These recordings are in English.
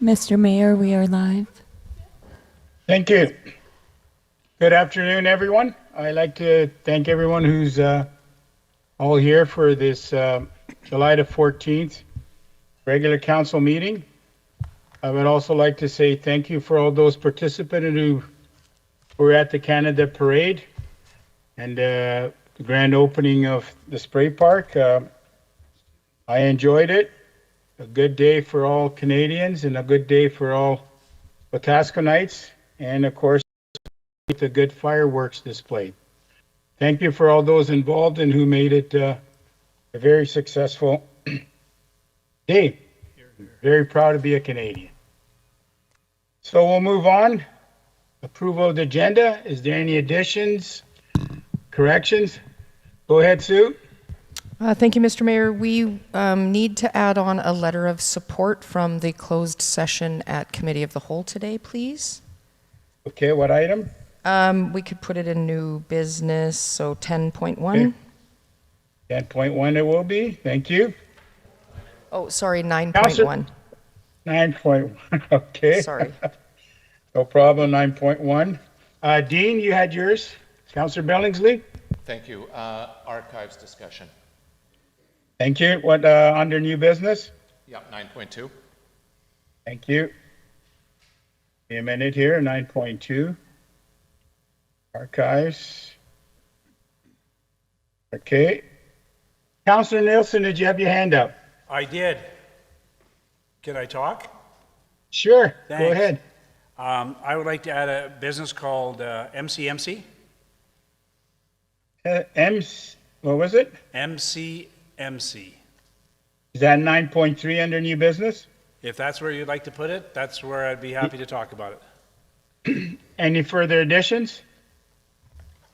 Mr. Mayor, we are live. Thank you. Good afternoon, everyone. I'd like to thank everyone who's all here for this July the 14th regular council meeting. I would also like to say thank you for all those participants who were at the Canada Parade and the grand opening of the spray park. I enjoyed it. A good day for all Canadians and a good day for all Wetaskianites, and of course, with a good fireworks display. Thank you for all those involved and who made it a very successful day. Very proud to be a Canadian. So we'll move on. Approval of the agenda. Is there any additions, corrections? Go ahead, Sue. Thank you, Mr. Mayor. We need to add on a letter of support from the closed session at Committee of the Whole today, please. Okay, what item? We could put it in new business, so 10.1. Okay. 10.1 it will be. Thank you. Oh, sorry, 9.1. 9.1, okay. Sorry. No problem, 9.1. Dean, you had yours. Councillor Billingsley? Thank you. Archives discussion. Thank you. What, under new business? Yeah, 9.2. Thank you. Be a minute here, 9.2. Archives. Okay. Councillor Nielsen, did you have your hand up? I did. Can I talk? Sure, go Thanks. ahead. I would like to add a business called MCMC. What was it? MCMC. Is that 9.3 under new business? If that's where you'd like to put it, that's where I'd be happy to talk about it. Any further additions?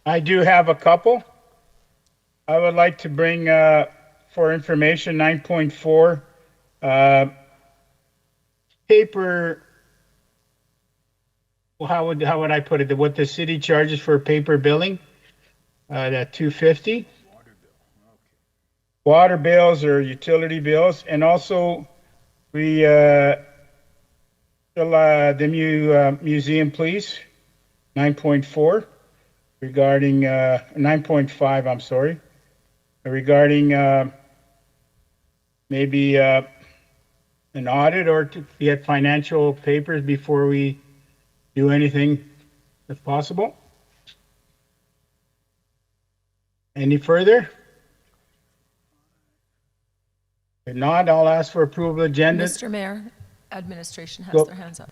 I do have a couple. I would like to bring for information 9.4 paper. Well, how would I put it? What the city charges for paper billing? That $250. Water bills or utility bills, and also we the museum police 9.4 regarding 9.5. I'm sorry, regarding maybe an audit or to get financial papers before we do anything if possible. Any further? If not, I'll ask for approval of the agenda. Mr. Mayor, administration has their hands up.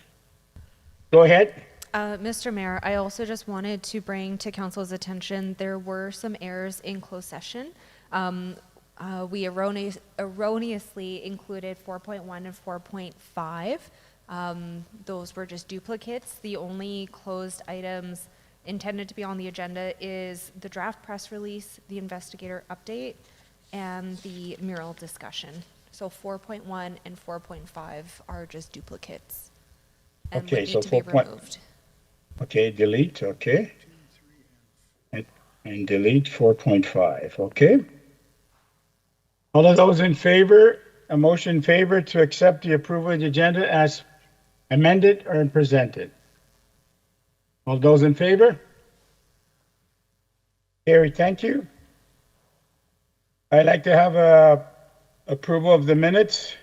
Go ahead. Mr. Mayor, I also just wanted to bring to council's attention, there were some errors in closed session. We erroneously included 4.1 and 4.5. Those were just duplicates. The only closed items intended to be on the agenda is the draft press release, the investigator update, and the mural discussion. So 4.1 and 4.5 are just duplicates and Okay, would need so to be 4. removed. Okay, delete, okay. And delete 4.5, okay. All of those in favor, a motion in favor to accept the approval of the agenda as amended or presented. All those in favor? Carried, thank you. I'd like to have a approval of the minutes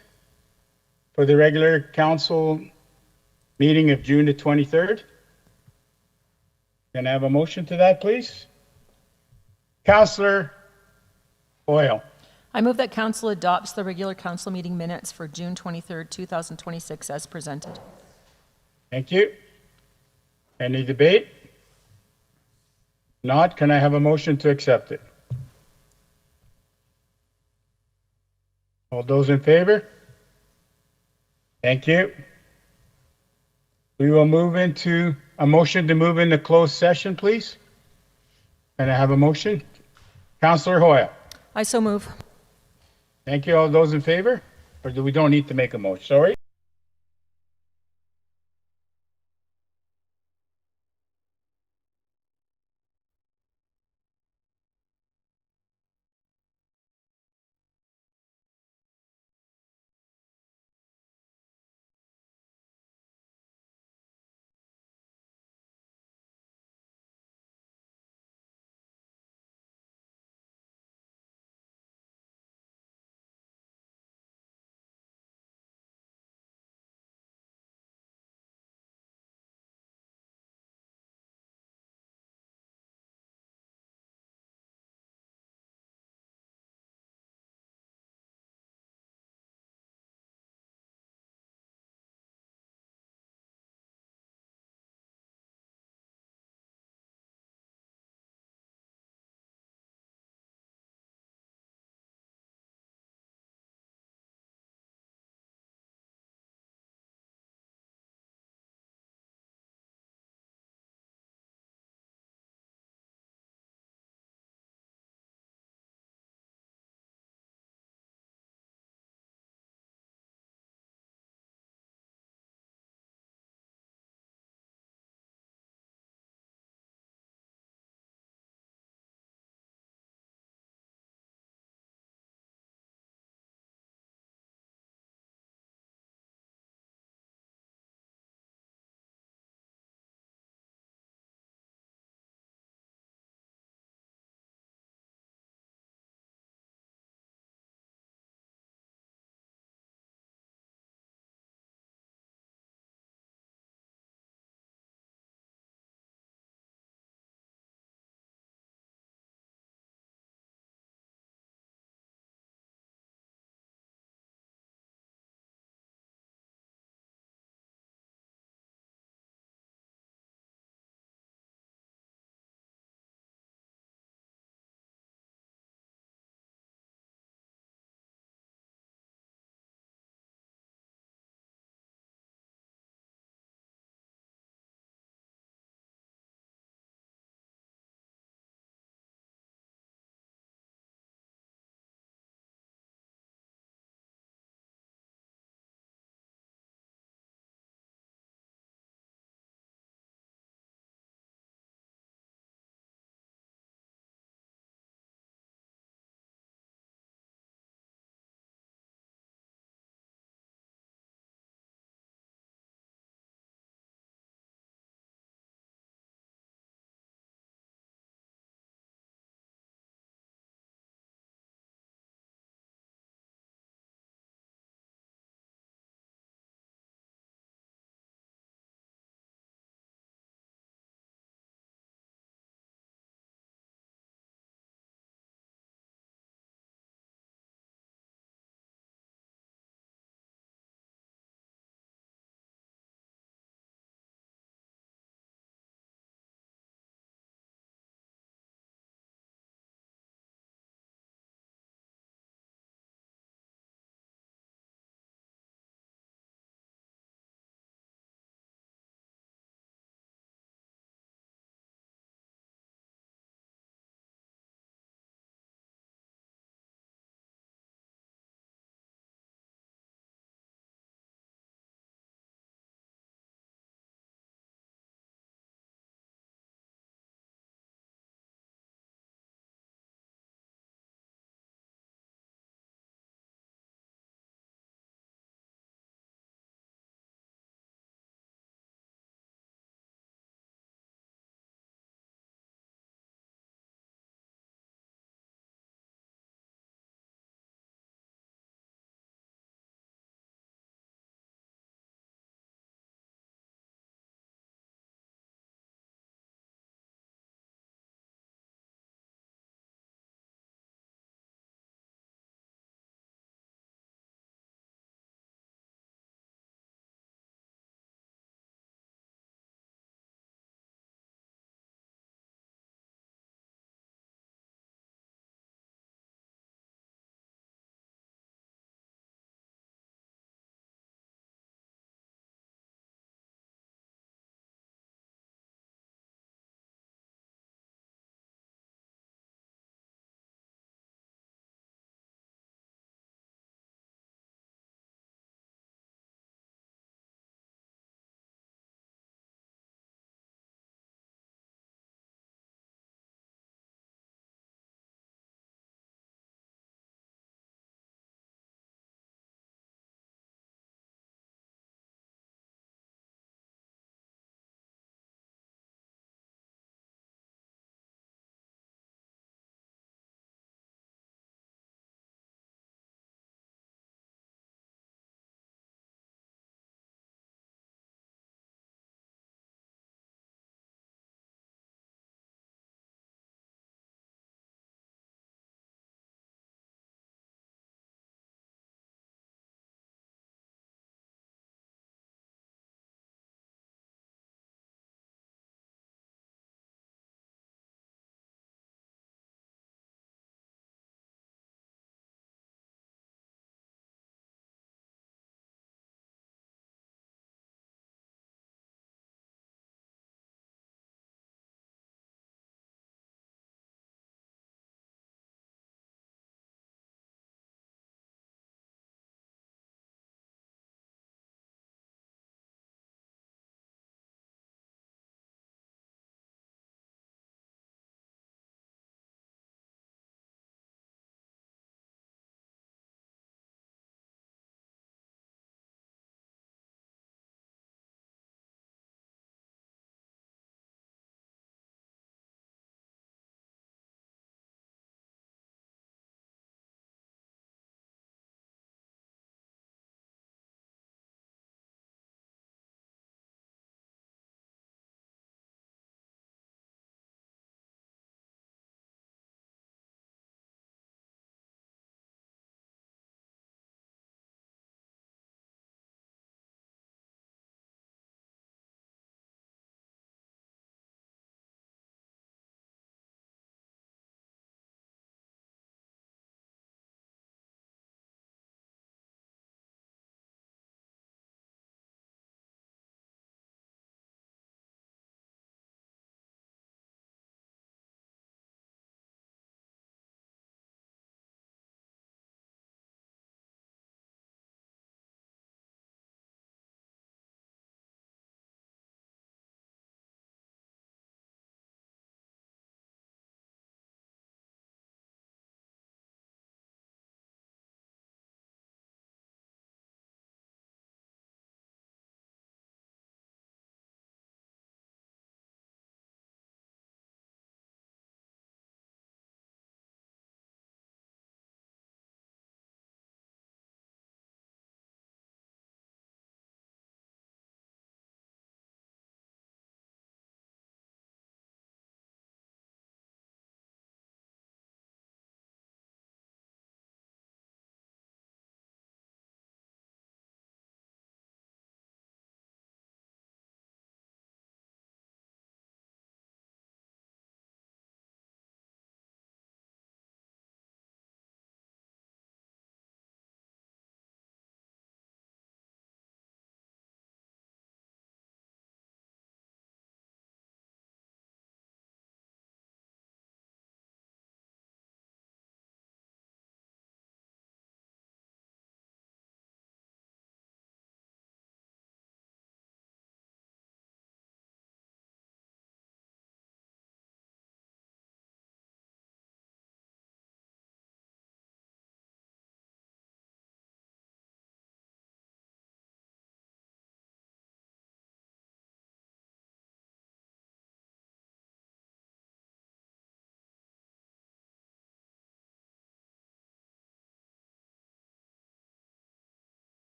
for the regular council meeting of June the 23rd. Can I have a motion to that, please? Councillor Boyle. I move that council adopts the regular council meeting minutes for June 23rd, 2026 as presented. Thank you. Any debate? Not, can I have a motion to accept it? All those in favor? Thank you. We will move into a motion to move into closed session, please. Can I have a motion? Councillor Hoyle. I so move. Thank you. All those in favor? Or do we don't need to make a motion? Sorry.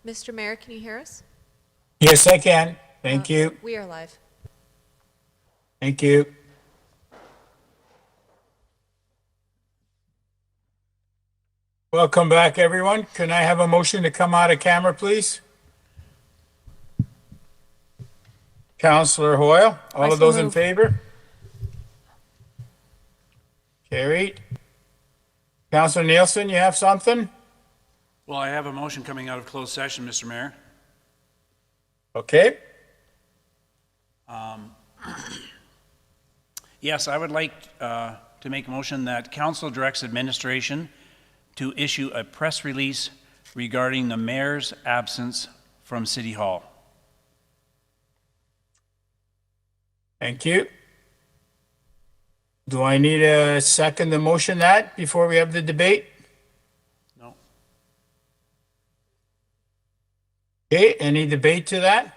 Mr. Mayor, can you hear us? Yes, I can. Thank you. We are live. Thank you. Welcome back, everyone. Can I have a motion to come out of camera, please? Councillor Hoyle, all I of so those in move. favor? Carried. Councillor Nielsen, you have something? Well, I have a motion coming out of closed session, Mr. Mayor. Okay. Yes, I would like to make a motion that council directs administration to issue a press release regarding the mayor's absence from City Hall. Thank you. Do I need a second the motion that before we have the debate? No. Okay, any debate to that?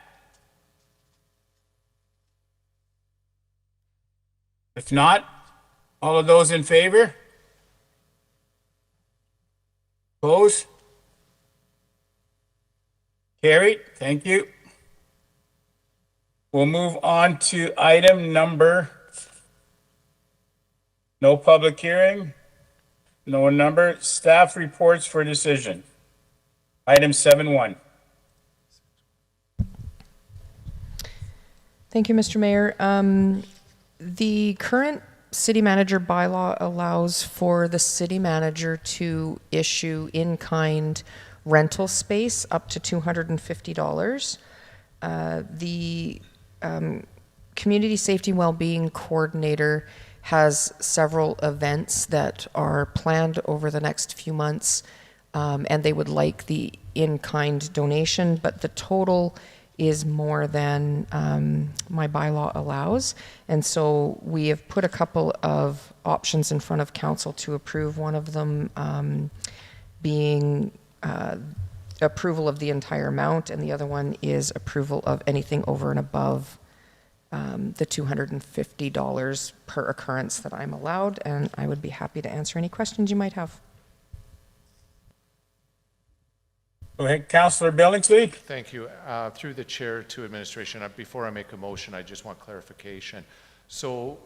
If not, all of those in favor? Opposed? Carried, thank you. We'll move on to item number, no public hearing, no number, staff reports for decision. Item 7.1. Thank you, Mr. Mayor. The current city manager bylaw allows for the city manager to issue in-kind rental space up to $250. The Community Safety and Wellbeing Coordinator has several events that are planned over the next few months, and they would like the in-kind donation, but the total is more than my bylaw allows. And so we have put a couple of options in front of council to approve, one of them being approval of the entire amount, and the other one is approval of anything over and above the $250 per occurrence that I'm allowed, and I would be happy to answer any questions you might have. Go ahead, Councillor Billingsley. Thank you. Through the chair to administration, before I make a motion, I just want clarification. So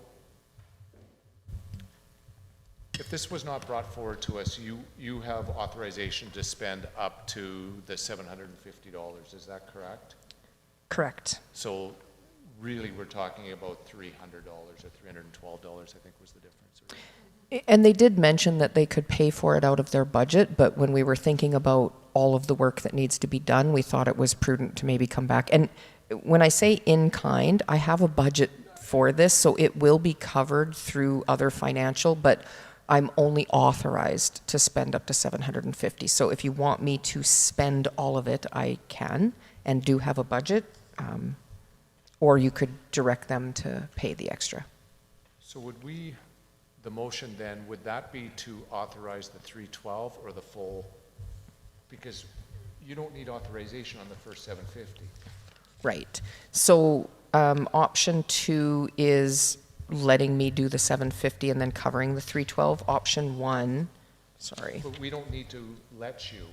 if this was not brought forward to us, you have authorization to spend up to the $750, is that correct? Correct. So really, we're talking about $300 or $312, I think was the difference. And they did mention that they could pay for it out of their budget, but when we were thinking about all of the work that needs to be done, we thought it was prudent to maybe come back. And when I say in kind, I have a budget for this, so it will be covered through other financial, but I'm only authorized to spend up to $750. So if you want me to spend all of it, I can, and do have a budget, or you could direct them to pay the extra. So would we, the motion then, would that be to authorize the 312 or the full? Because you don't need authorization on the first 750. Right. So option 2 is letting me do the 750 and then covering the 312. Option 1, sorry. But we don't need to let you.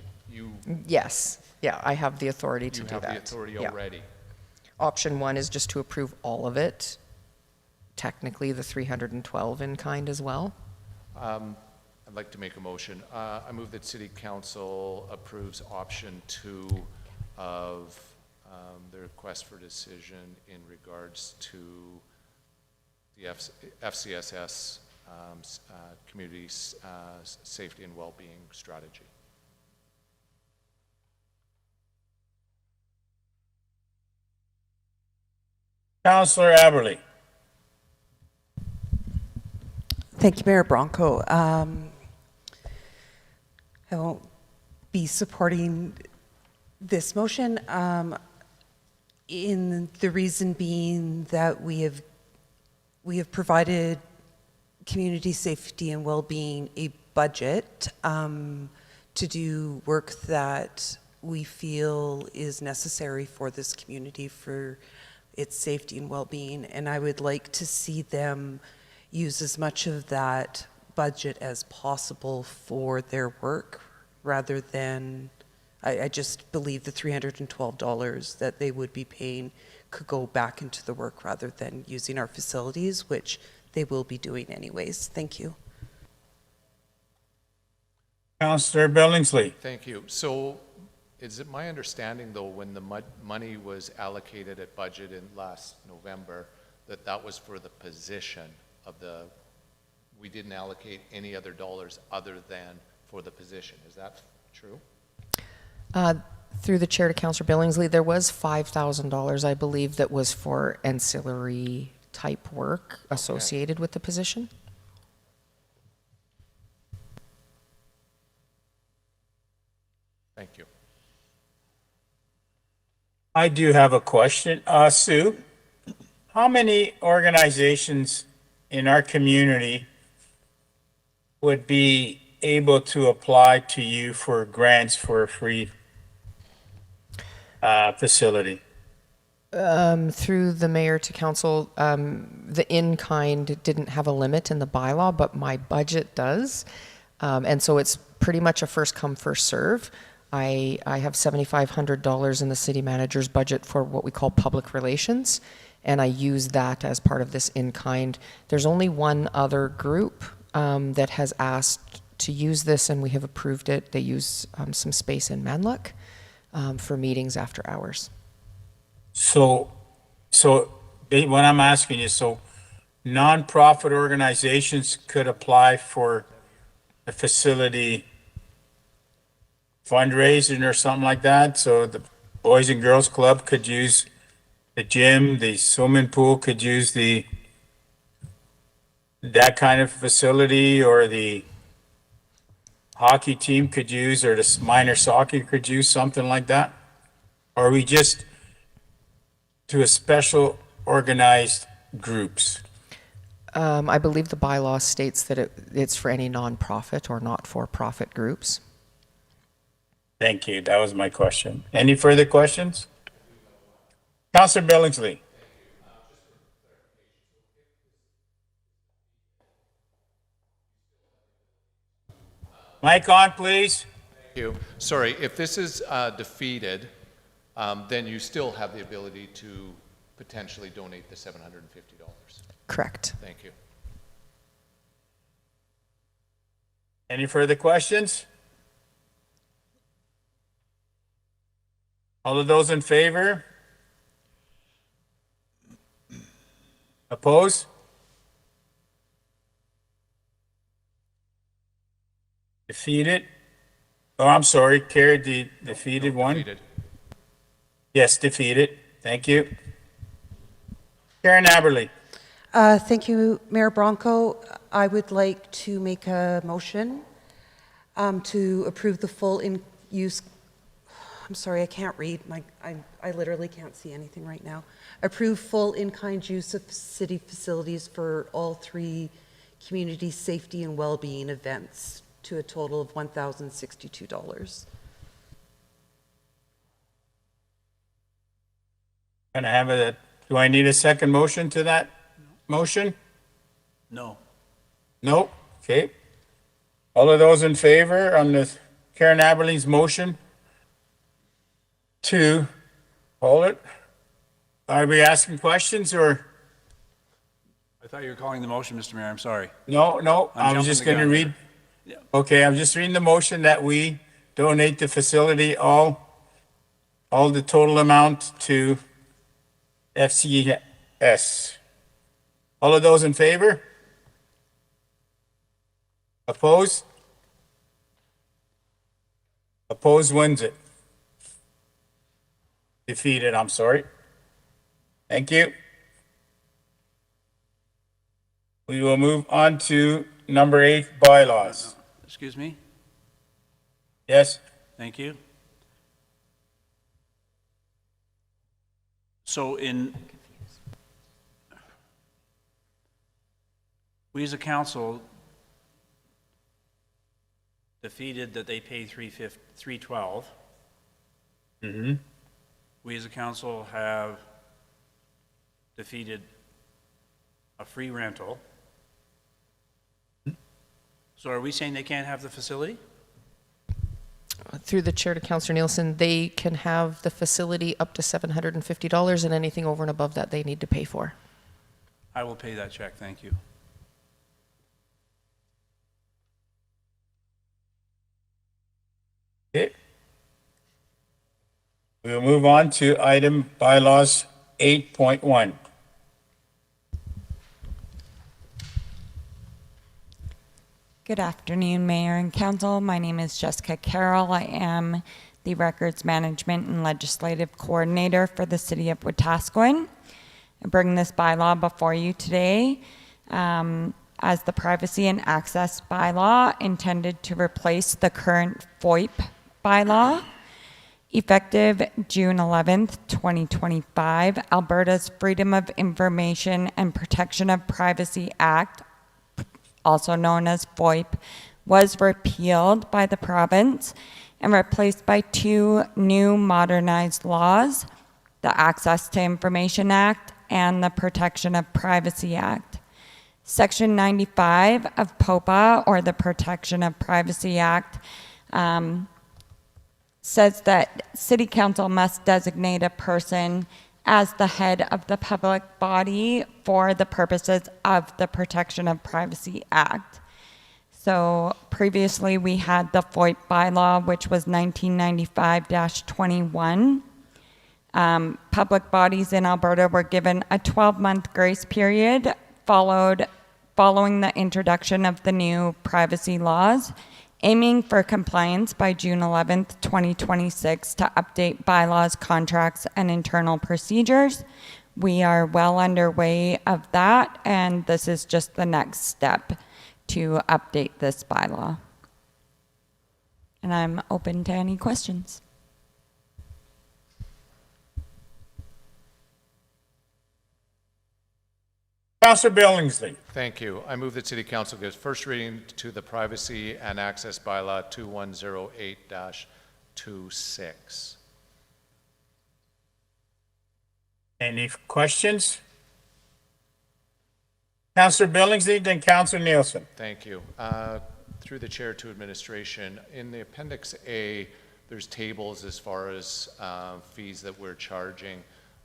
Yes. Yeah, I have the authority to do that. You have the authority Yeah. already. Option 1 is just to approve all of it. Technically, the 312 in kind as well. I'd like to make a motion. I move that City Council approves option 2 of the request for decision in regards to the FCSS Community Safety and Wellbeing Strategy. Councillor Aberley. Thank you, Mayor Bronco. I won't be supporting this motion, in the reason being that we have provided community safety and well-being a budget to do work that we feel is necessary for this community for its safety and well-being, and I would like to see them use as much of that budget as possible for their work rather than I just believe the $312 that they would be paying could go back into the work rather than using our facilities, which they will be doing anyways. Thank you. Councillor Billingsley. Thank you. So is it my understanding, though, when the money was allocated at budget in last November, that that was for the position of the, we didn't allocate any other dollars other than for the position? Is that true? Through the chair to Councillor Billingsley, there was $5,000, I believe, that was for ancillary type work associated with the position. Thank you. I do have a question. Sue, how many organizations in our community would be able to apply to you for grants for a free facility? Through the mayor to council, the in-kind didn't have a limit in the bylaw, but my budget does. And so it's pretty much a first come, first serve. I have $7,500 in the city manager's budget for what we call public relations, and I use that as part of this in-kind. There's only one other group that has asked to use this, and we have approved it. They use some space in Manluck for meetings after hours. So what I'm asking is, so nonprofit organizations could apply for a facility fundraising or something like that? So the Boys and Girls Club could use the gym, the swimming pool could use that kind of facility, or the hockey team could use, or the minor soccer could use something like that? Or are we just to a special organized groups? I believe the bylaw states that it's for any nonprofit or not-for-profit groups. Thank you. That was my question. Any further questions? Councillor Billingsley. Mic on, please. Thank you. Sorry, if this is defeated, then you still have the ability to potentially donate the $750. Correct. Thank you. Any further questions? All of those in favor? Oppose? Defeated? Oh, I'm sorry, carried the defeated one. Defeated. Yes, defeated. Thank you. Karen Aberley. Thank you, Mayor Bronco. I would like to make a motion to approve the full in-use, I'm sorry, I can't read. I literally can't see anything right now. Approve full in-kind use of city facilities for all 3 community safety and well-being events to a total of $1,062. Gonna have a, do I need a second motion to that motion? No. No? Okay. All of those in favor on the Karen Aberley's motion to, hold it. Are we asking questions or? I thought you were calling the motion, Mr. Mayor. I'm sorry. No, I was jumping just the gonna gun read. Yeah. Okay, I'm just reading the motion that we donate the facility, all the total amount to FCS. All of those in favor? Opposed? Opposed wins it. Defeated, I'm sorry. Thank you. We will move on to number 8, bylaws. Excuse me? Yes? Thank you. So we as a council defeated that they pay $312. Mm-hmm. We as a council have defeated a free rental. So are we saying they can't have the facility? through the chair to Councillor Nielsen, they can have the facility up to $750, and anything over and above that they need to pay for. I will pay that check, thank you. Okay. We'll move on to item bylaws 8.1. Good afternoon, Mayor and Council. My name is Jessica Carroll. I am the Records Management and Legislative Coordinator for the City of Wetaskiwin. I bring this bylaw before you today as the Privacy and Access Bylaw intended to replace the current VoIP bylaw. Effective June 11th, 2025, Alberta's Freedom of Information and Protection of Privacy Act, also known as VoIP, was repealed by the province and replaced by two new modernized laws, the Access to Information Act and the Protection of Privacy Act. Section 95 of POPA, or the Protection of Privacy Act, says that City Council must designate a person as the head of the public body for the purposes of the Protection of Privacy Act. So previously we had the VoIP bylaw, which was 1995-21. Public bodies in Alberta were given a 12-month grace period following the introduction of the new privacy laws, aiming for compliance by June 11th, 2026 to update bylaws, contracts, and internal procedures. We are well underway of that, and this is just the next step to update this bylaw. And I'm open to any questions. Councillor Billingsley. Thank you. I move that City Council gives first reading to the Privacy and Access Bylaw 2108-26. Any questions? Councillor Billingsley, then Councillor Nielsen. Thank you. Through the chair to administration, in the Appendix A, there's tables as far as fees that we're charging.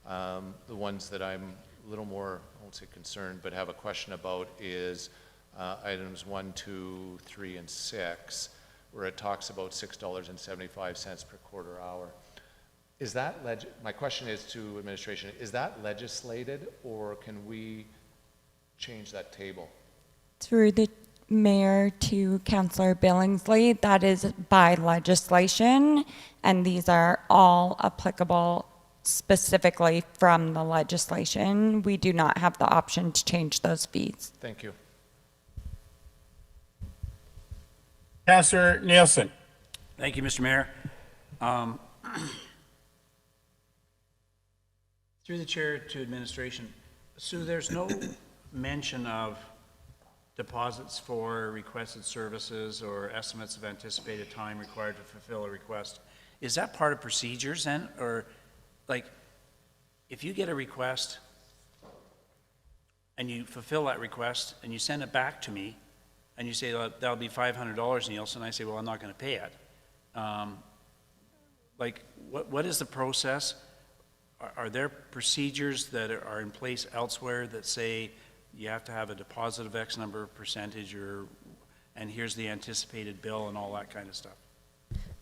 The ones that I'm a little more, I won't say concerned, but have a question about is items 1, 2, 3, and 6, where it talks about $6.75 per quarter hour. Is that, my question is to administration, is that legislated, or can we change that table? Through the Mayor to Councillor Billingsley, that is by legislation, and these are all applicable specifically from the legislation. We do not have the option to change those fees. Thank you. Councillor Nielsen. Thank you, Mr. Mayor. Through the chair to administration, Sue, there's no mention of deposits for requested services or estimates of anticipated time required to fulfill a request. Is that part of procedures then? Or like, if you get a request and you fulfill that request and you send it back to me and you say, well, that'll be $500, Nielsen, I say, well, I'm not going to pay it. Like, what is the process? Are there procedures that are in place elsewhere that say you have to have a deposit of X number of percentage, and here's the anticipated bill and all that kind of stuff?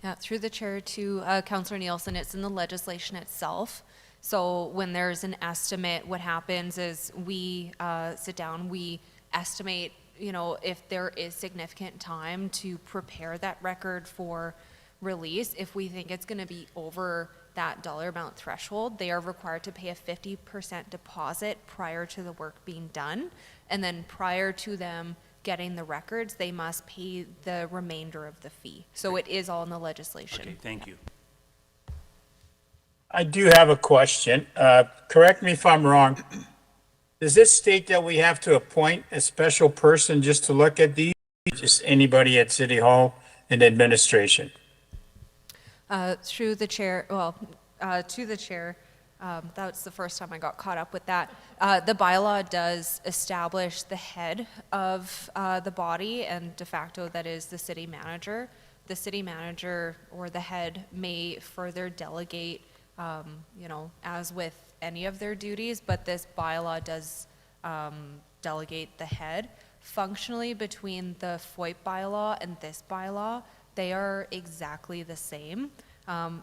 Yeah, through the chair to Councillor Nielsen, it's in the legislation itself. So when there's an estimate, what happens is we sit down, we estimate, you know, if there is significant time to prepare that record for release. If we think it's going to be over that dollar amount threshold, they are required to pay a 50% deposit prior to the work being done. And then prior to them getting the records, they must pay the remainder of the fee. So it is all in the legislation. Okay, thank you. I do have a question. Correct me if I'm wrong. Does this state that we have to appoint a special person just to look at these? Just anybody at City Hall and administration? Through the chair, well, to the chair, that's the first time I got caught up with that. The bylaw does establish the head of the body, and de facto that is the city manager. the city manager or the head may further delegate, as with any of their duties, but this bylaw does delegate the head. Functionally, between the FOIP bylaw and this bylaw, they are exactly the same.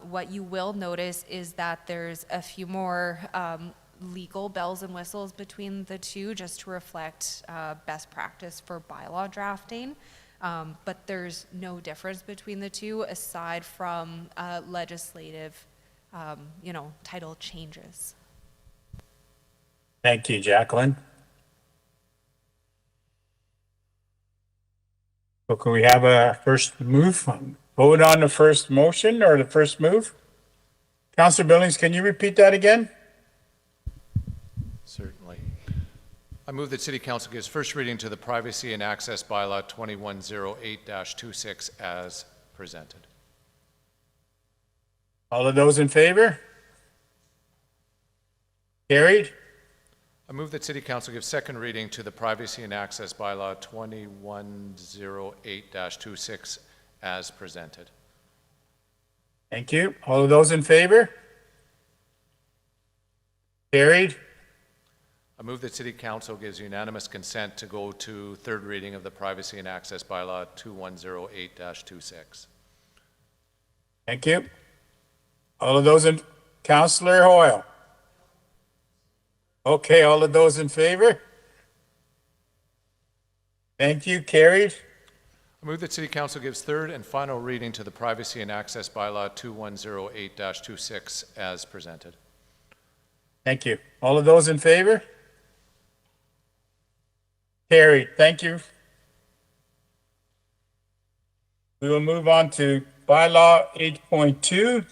What you will notice is that there's a few more legal bells and whistles between the two, just to reflect best practice for bylaw drafting. But there's no difference between the two aside from legislative, title changes. Thank you, Jacqueline. So can we have a first move? Vote on the first motion or the first move? Councillor Billings, can you repeat that again? Certainly. I move that City Council gives first reading to the Privacy and Access Bylaw 2108-26 as presented. All of those in favor? Carried. I move that City Council give second reading to the Privacy and Access Bylaw 2108-26 as presented. Thank you. All of those in favor? Carried. I move that City Council gives unanimous consent to go to third reading of the Privacy and Access Bylaw 2108-26. Thank you. All of those in, Councillor Hoyle. Okay, all of those in favor? Thank you, carried. I move that City Council gives third and final reading to the Privacy and Access Bylaw 2108-26 as presented. Thank you. All of those in favor? Carried, thank you. We will move on to Bylaw 8.2.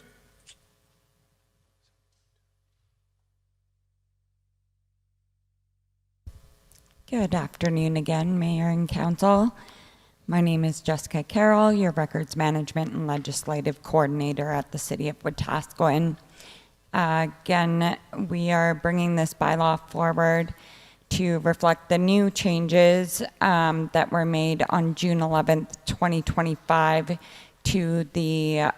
Good afternoon again, Mayor and Council. My name is Jessica Carroll, your Records Management and Legislative Coordinator at the City of Wetaskiwin. Again, we are bringing this bylaw forward to reflect the new changes that were made on June 11th, 2025 to the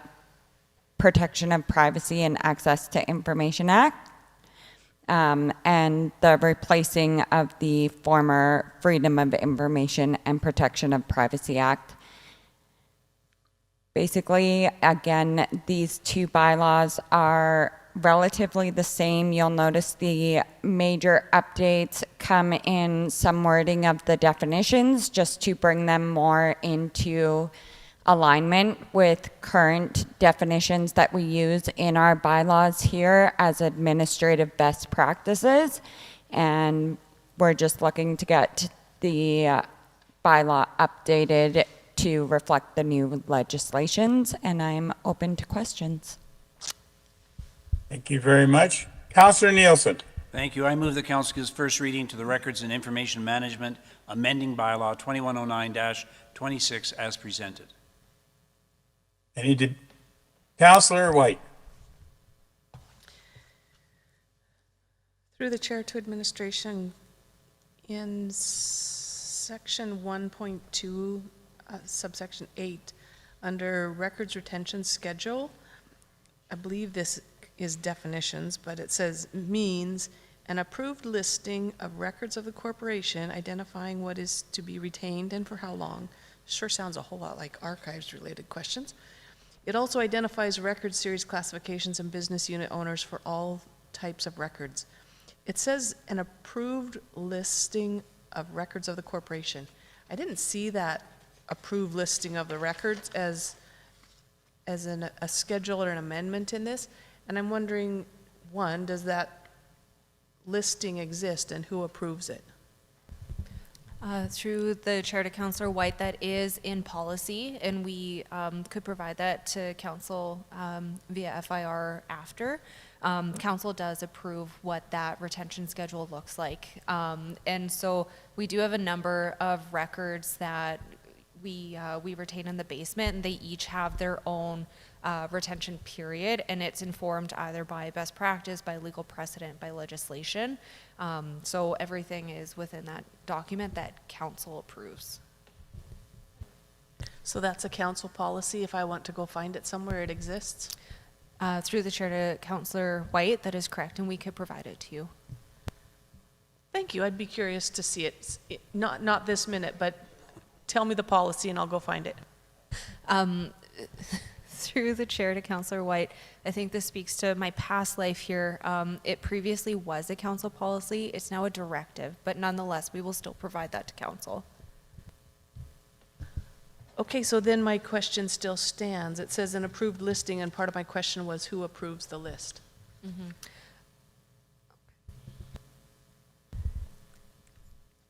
Protection of Privacy and Access to Information Act. And the replacing of the former Freedom of Information and Protection of Privacy Act. Basically, again, these two bylaws are relatively the same. You'll notice the major updates come in some wording of the definitions just to bring them more into alignment with current definitions that we use in our bylaws here as administrative best practices. And we're just looking to get the bylaw updated to reflect the new legislations, and I'm open to questions. Thank you very much. Councillor Nielsen. Thank you. I move the council gives first reading to the Records and Information Management amending bylaw 2109-26 as presented. Councillor White. Through the chair to administration, in section 1.2, subsection 8, under records retention schedule, I believe this is definitions, but it says means an approved listing of records of the corporation identifying what is to be retained and for how long. Sure sounds a whole lot like archives related questions. It also identifies record series classifications and business unit owners for all types of records. It says an approved listing of records of the corporation. I didn't see that approved listing of the records as a schedule or an amendment in this. And I'm wondering, one, does that listing exist and who approves it? Through the chair to Councillor White, that is in policy, and we could provide that to council via FIR after. Council does approve what that retention schedule looks like. And so we do have a number of records that we retain in the basement, and they each have their own retention period, and it's informed either by best practice, by legal precedent, by legislation. So everything is within that document that council approves. So that's a council policy. If I want to go find it somewhere, it exists? Through the chair to Councillor White, that is correct, and we could provide it to you. Thank you. I'd be curious to see it. Not this minute, but tell me the policy and I'll go find it. Through the chair to Councillor White, I think this speaks to my past life here. It previously was a council policy. It's now a directive, but nonetheless, we will still provide that to council. Okay, so then my question still stands. It says an approved listing, and part of my question was who approves the list?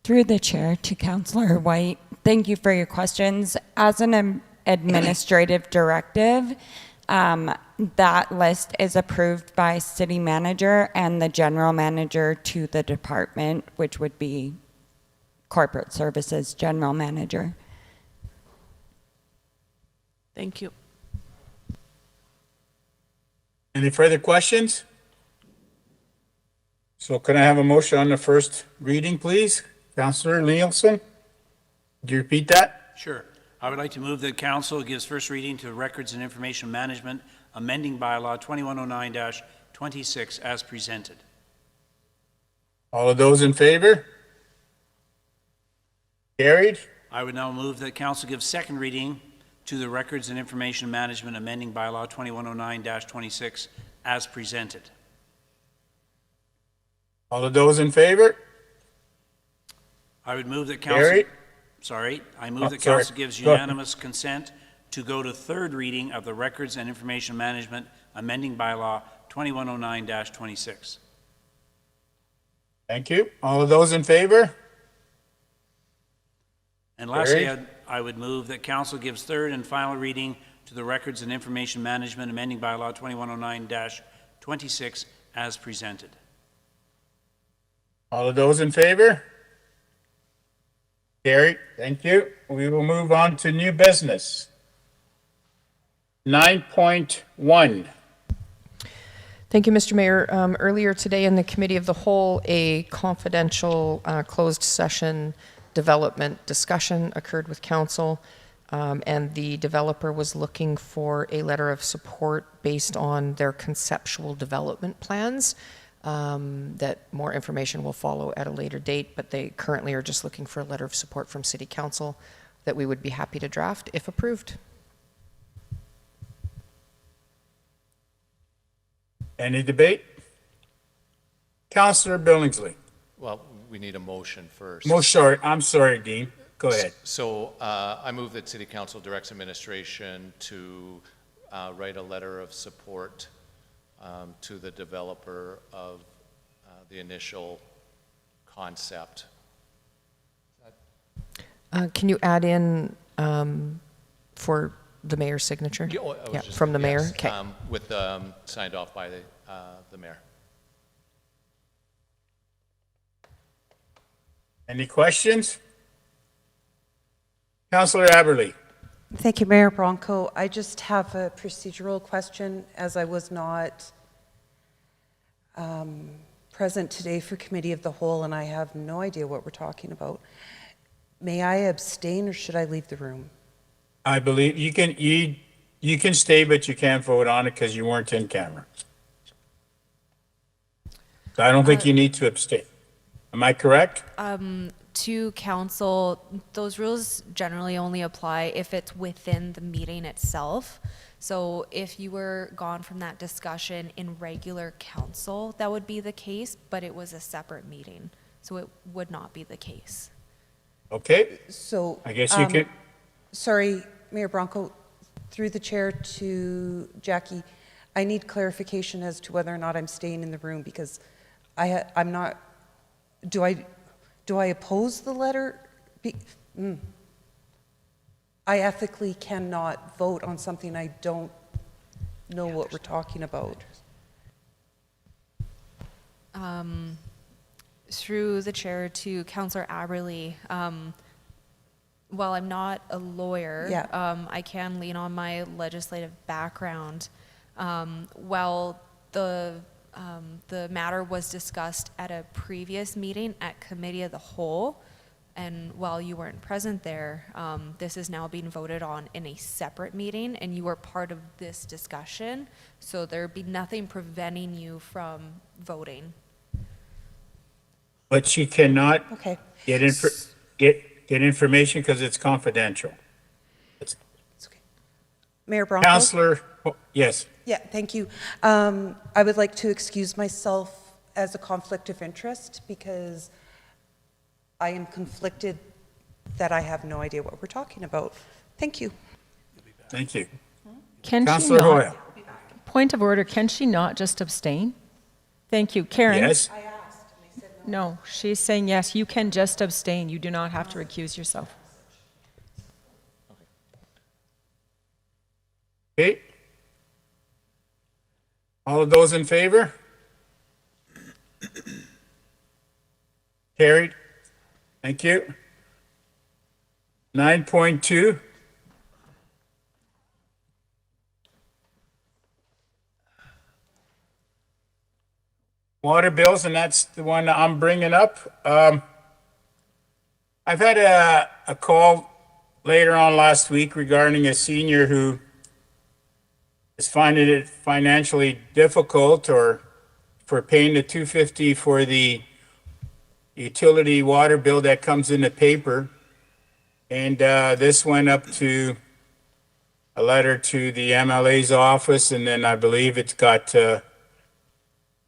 Through the chair to Councillor White, thank you for your questions. As an administrative directive, that list is approved by city manager and the general manager to the department, which would be corporate services general manager. Thank you. Any further questions? So can I have a motion on the first reading, please? Councillor Nielsen, would you repeat that? Sure. I would like to move that council gives first reading to Records and Information Management, amending bylaw 2109-26 as presented. All of those in favor? Carried. I would now move that council gives second reading to the Records and Information Management, amending bylaw 2109-26 as presented. All of those in favor? I would move that council... Carried. I move that council gives unanimous consent to go to third reading of the Records and Information Management, amending bylaw 2109-26. Thank you. All of those in favor? And lastly, Carried. I would move that council gives third and final reading to the Records and Information Management, amending bylaw 2109-26 as presented. All of those in favor? Carried. Thank you. We will move on to new business. 9.1. Thank you, Mr. Mayor. Earlier today in the Committee of the Whole, a confidential closed session development discussion occurred with council, and the developer was looking for a letter of support based on their conceptual development plans. That more information will follow at a later date, but they currently are just looking for a letter of support from City Council that we would be happy to draft if approved. Any debate? Councillor Billingsley. Well, we need a motion first. I'm sorry, Dean. Go ahead. So I move that City Council directs administration to write a letter of support to the developer of the initial concept. Can you add in for the mayor's signature? Yeah, from the mayor? Okay. With signed off by the mayor. Any questions? Councillor Aberley. Thank you, Mayor Bronco. I just have a procedural question, as I was not present today for Committee of the Whole, and I have no idea what we're talking about. May I abstain, or should I leave the room? I believe you can stay, but you can't vote on it because you weren't in camera. So I don't think you need to abstain. Am I correct? To council, those rules generally only apply if it's within the meeting itself. So if you were gone from that discussion in regular council, that would be the case, but it was a separate meeting, so it would not be the case. Okay. So I guess you could. Sorry, Mayor Bronco, through the chair to Jackie, I need clarification as to whether or not I'm staying in the room, because I'm not. Do I oppose the letter? I ethically cannot vote on something I don't know what we're talking about. Through the chair to Councillor Aberley, while I'm not a lawyer, I can lean on my legislative background. While the matter was discussed at a previous meeting at Committee of the Whole, And while you weren't present there, this is now being voted on in a separate meeting, and you were part of this discussion. So there'd be nothing preventing you from voting. But she cannot Okay. get get information because it's confidential. It's okay. Mayor Bronco? Counselor, yes. Yeah, thank you. I would like to excuse myself as a conflict of interest because I am conflicted that I have no idea what we're talking about. Thank you. Thank you. Can she Counselor not, Hoyle. point of order, can she not just abstain? Thank you. Karen? Yes. No, she's saying yes, you can just abstain. You do not have to recuse yourself. Okay. All of those in favor? Carried. Thank you. 9.2. Water bills, and that's the one I'm bringing up. I've had a call later on last week regarding a senior who is finding it financially difficult or for paying the $250 for the utility water bill that comes in the paper. And this went up to a letter to the MLA's office, and then I believe it's got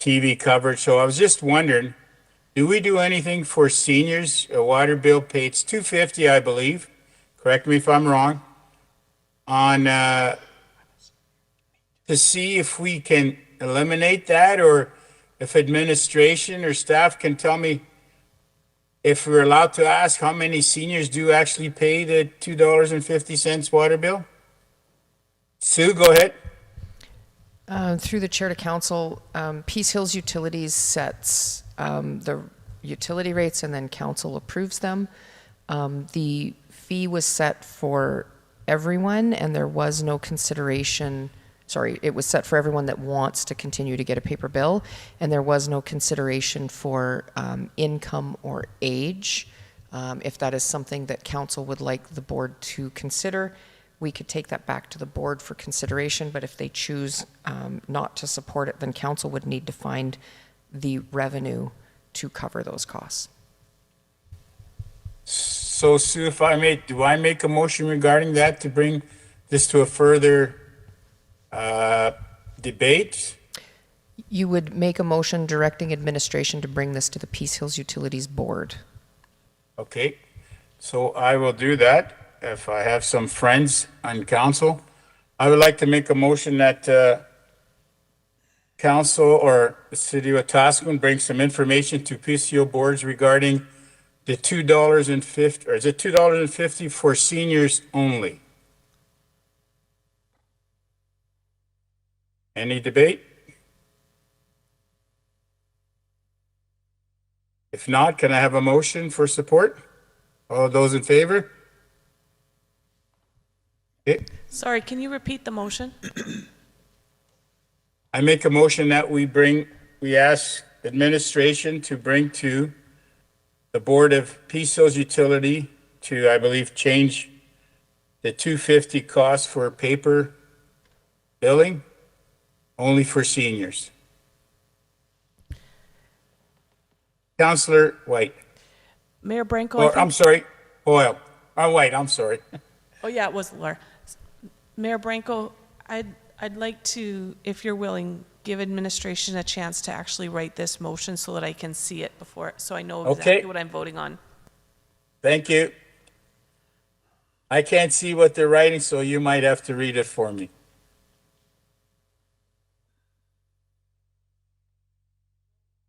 TV coverage. So I was just wondering, do we do anything for seniors? A water bill paid, it's $250, I believe. Correct me if I'm wrong. On to see if we can eliminate that, or if administration or staff can tell me if we're allowed to ask how many seniors do actually pay the $2.50 water bill. Sue, go ahead. Through the chair to council, Peace Hills Utilities sets the utility rates and then council approves them. The fee was set for everyone and there was no consideration, sorry, it was set for everyone that wants to continue to get a paper bill, and there was no consideration for income or age. If that is something that council would like the board to consider, we could take that back to the board for consideration, but if they choose not to support it, then council would need to find the revenue to cover those costs. So Sue, if I may, do I make a motion regarding that to bring this to a further debate? You would make a motion directing administration to bring this to the Peace Hills Utilities Board. Okay, so I will do that if I have some friends on council. I would like to make a motion that council or the city of Wetaskiwin bring some information to PCO boards regarding the $2.50, or is it $2.50 for seniors only? Any debate? If not, can I have a motion for support? All those in favor? Okay. Sorry, can you repeat the motion? I make a motion that we ask administration to bring to the Board of Peace Hills Utility to, I believe, change the $250 cost for paper billing only for seniors. Councillor White. Mayor Branco, Or, I'm sorry, Hoyle. White, I'm sorry. oh yeah, it was Laura. Mayor Branco, I'd like to, if you're willing, give administration a chance to actually write this motion so that I can see it before, so I know exactly Okay. what I'm voting on. Thank you. I can't see what they're writing, so you might have to read it for me.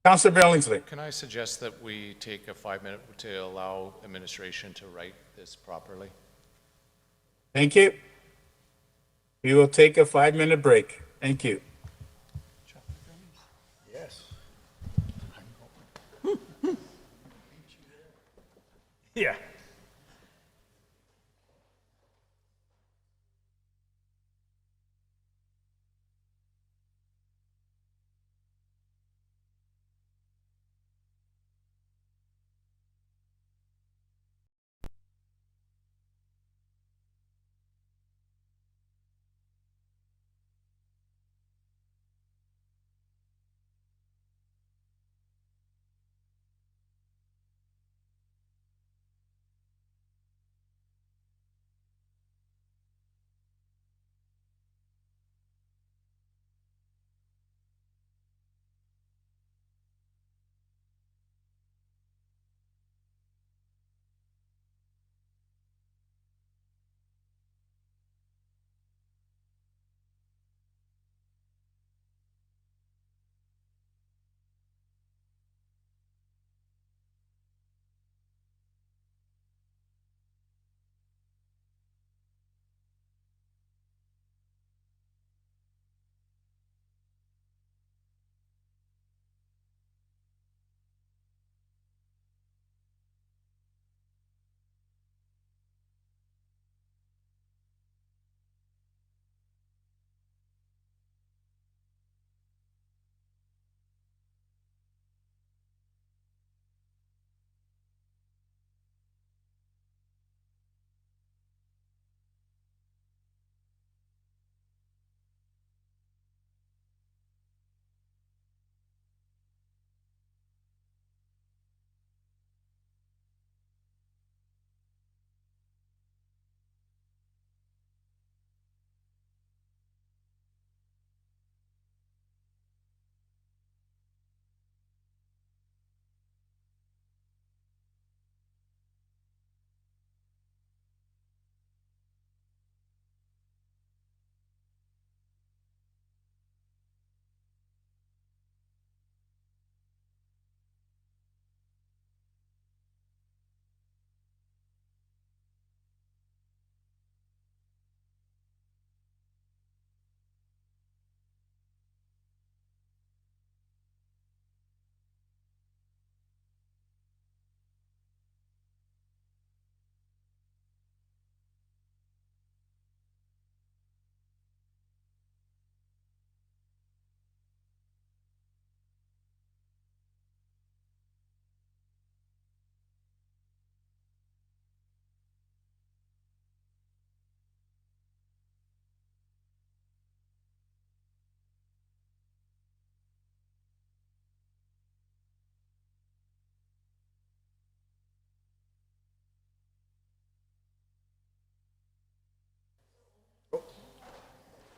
Councilor Billingsley. Can I suggest that we take a 5-minute to allow administration to write this properly? Thank you. We will take a 5-minute break. Thank you. Yes. Yeah.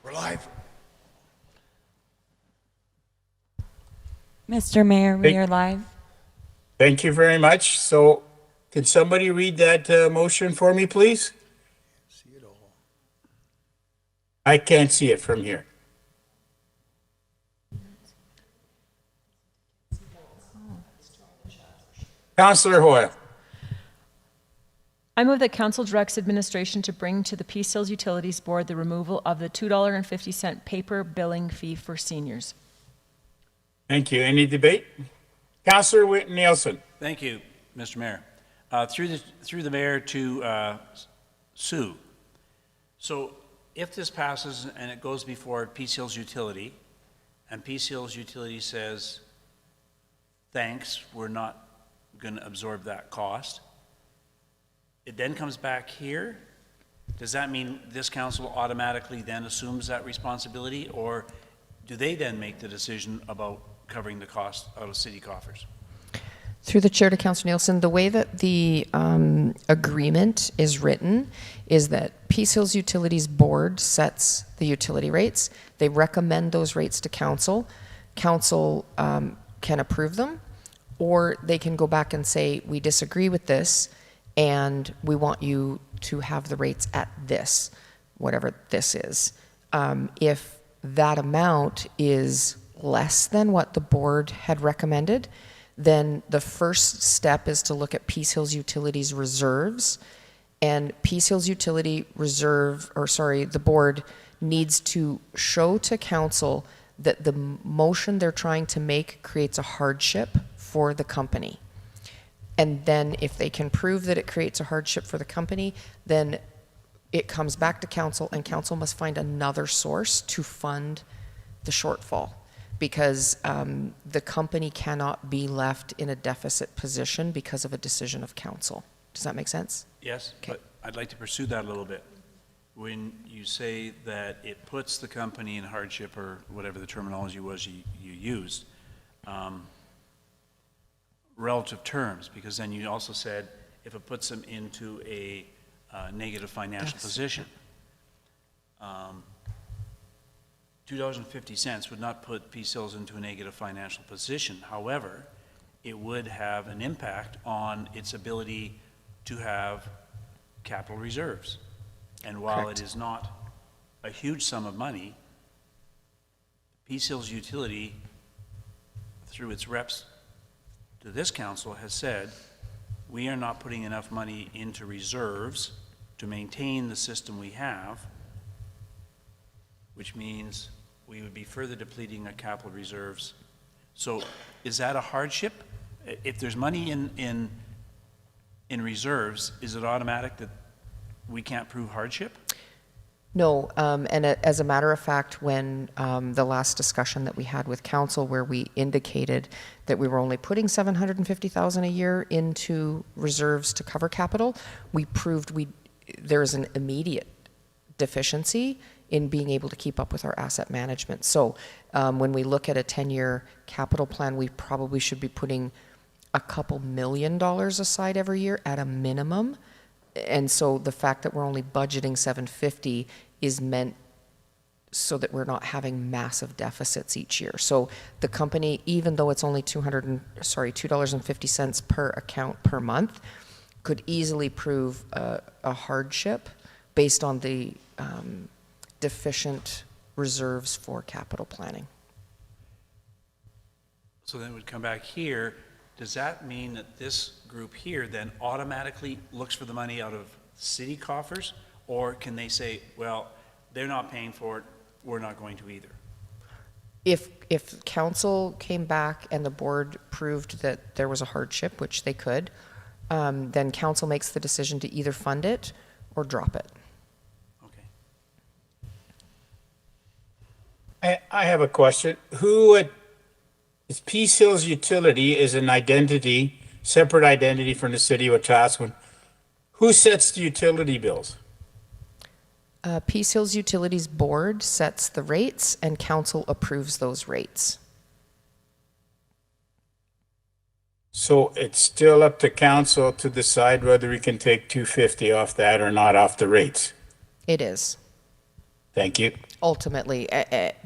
We're live. Mr. Mayor, we are live. Thank you very much. So can somebody read that motion for me, please? See it all. I can't see it from here. Councillor Hoyle. I move that council directs administration to bring to the Peace Hills Utilities Board the removal of the $2.50 paper billing fee for seniors. Thank you. Any debate? Councillor Whitten-Nielsen. Thank you, Mr. Mayor. Through the mayor to Sue. So if this passes and it goes before Peace Hills Utility, and Peace Hills Utility says, thanks, we're not going to absorb that cost, it then comes back here, does that mean this council automatically then assumes that responsibility, or do they then make the decision about covering the cost out of city coffers? Through the chair to Councillor Nielsen, the way that the agreement is written is that Peace Hills Utilities Board sets the utility rates. They recommend those rates to council. Council can approve them, or they can go back and say, we disagree with this, and we want you to have the rates at this, whatever this is. If that amount is less than what the board had recommended, then the first step is to look at Peace Hills Utilities reserves, and Peace Hills Utility Reserve, or sorry, the board needs to show to council that the motion they're trying to make creates a hardship for the company. And then if they can prove that it creates a hardship for the company, then it comes back to council, and council must find another source to fund the shortfall, because the company cannot be left in a deficit position because of a decision of council. Does that make sense? Yes, Okay. but I'd like to pursue that a little bit. When you say that it puts the company in hardship, or whatever the terminology was you used, relative terms, because then you also said if it puts them into a negative financial position. $2.50 would not put Peace Hills into a negative financial position. However, it would have an impact on its ability to have capital reserves. And while Correct. it is not a huge sum of money, Peace Hills Utility, through its reps to this council, has said, we are not putting enough money into reserves to maintain the system we have, which means we would be further depleting our capital reserves. So is that a hardship? If there's money in reserves, is it automatic that we can't prove hardship? No, and as a matter of fact, when the last discussion that we had with council, where we indicated that we were only putting $750,000 a year into reserves to cover capital, we proved there is an immediate deficiency in being able to keep up with our asset management. So when we look at a 10-year capital plan, we probably should be putting a couple $1 million aside every year at a minimum. And so the fact that we're only budgeting 750 is meant so that we're not having massive deficits each year. So the company, even though it's only $2.50 per account per month, could easily prove a hardship based on the deficient reserves for capital planning. So then it would come back here. Does that mean that this group here then automatically looks for the money out of city coffers? Or can they say, well, they're not paying for it, we're not going to either? If council came back and the board proved that there was a hardship, which they could, then council makes the decision to either fund it or drop it. Okay. I have a question. Who is Peace Hills Utility is an identity, separate identity from the city of Wetaskiwin. Who sets the utility bills? Peace Hills Utilities Board sets the rates, and council approves those rates. So it's still up to council to decide whether we can take $250 off that or not off the rates. It is. Thank you. ultimately.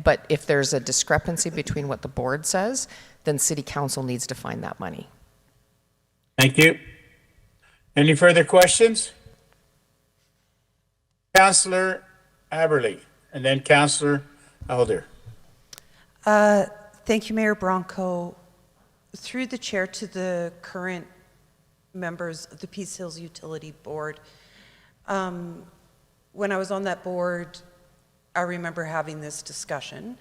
But if there's a discrepancy between what the board says, then city council needs to find that money. Thank you. Any further questions? Councillor Aberley, and then Councillor Elder. Thank you, Mayor Bronco. Through the chair to the current members of the Peace Hills Utility Board. When I was on that board, I remember having this discussion,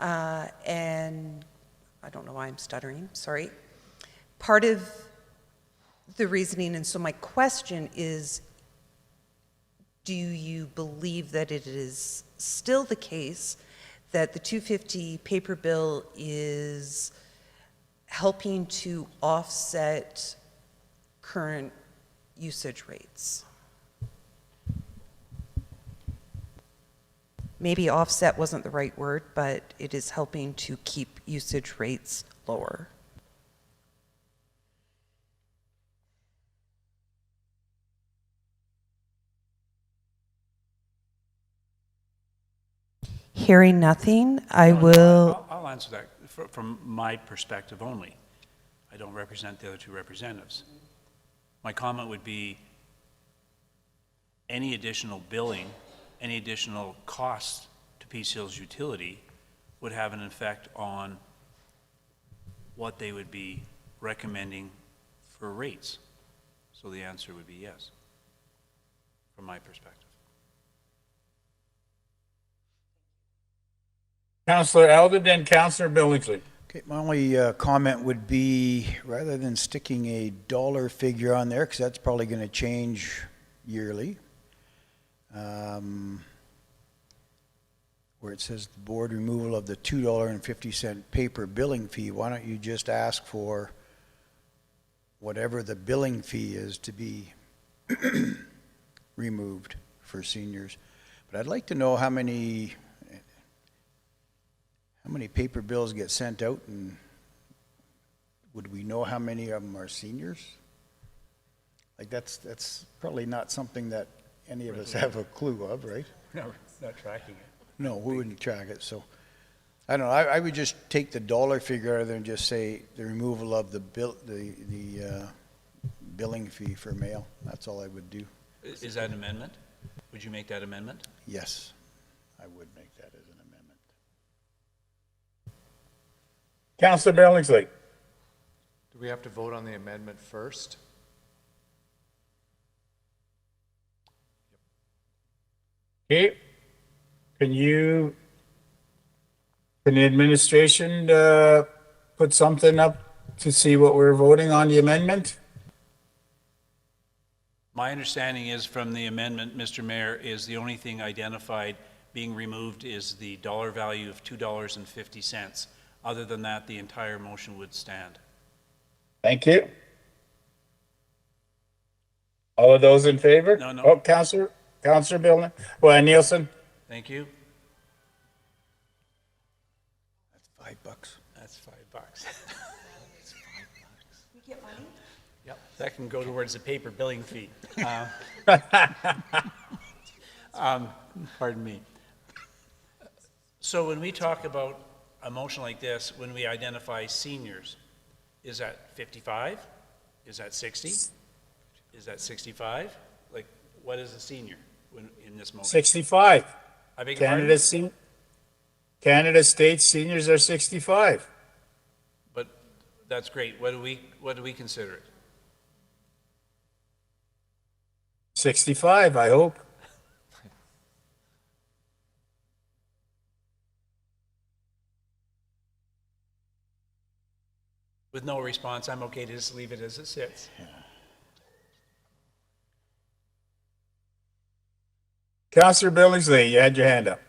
and I don't know why I'm stuttering, sorry. Part of the reasoning, and so my question is, do you believe that it is still the case that the 250 paper bill is helping to offset current usage rates? Maybe offset wasn't the right word, but it is helping to keep usage rates lower. Hearing nothing, I will. I'll answer that from my perspective only. I don't represent the other two representatives. My comment would be any additional billing, any additional costs to Peace Hills Utility would have an effect on what they would be recommending for rates. So the answer would be yes, from my perspective. Councillor Elder, then Councillor Billingsley. Okay, my only comment would be, rather than sticking a dollar figure on there, because that's probably going to change yearly, where it says the board removal of the $2.50 paper billing fee, why don't you just ask for whatever the billing fee is to be removed for seniors? But I'd like to know how many paper bills get sent out, and would we know how many of them are seniors? Like that's probably not something that any of us have a clue of, right? No, not tracking it. No, we wouldn't track it. So I don't know. I would just take the dollar figure rather than just say the removal of the billing fee for mail. That's all I would do. Is that an amendment? Would you make that amendment? Yes, I would make that as an amendment. Councillor Billingsley. Do we have to vote on the amendment first? Okay. Can the administration put something up to see what we're voting on the amendment? My understanding is from the amendment, Mr. Mayor, is the only thing identified being removed is the dollar value of $2.50. Other than that, the entire motion would stand. Thank you. All of those in favor? No. Oh, Councillor Billingsley. Well, Nielsen. Thank you. That's $5. That's $5. We get money? Yep, that can go towards the paper billing fee. Pardon me. So when we talk about a motion like this, when we identify seniors, is that 55? Is that 60? Is that 65? Like, what is a senior in this motion? 65. I beg your pardon? Canada State seniors are 65. But that's great. What do we consider it? 65, I hope. With no response, I'm okay to just leave it as it sits. Councillor Billingsley, you had your hand up.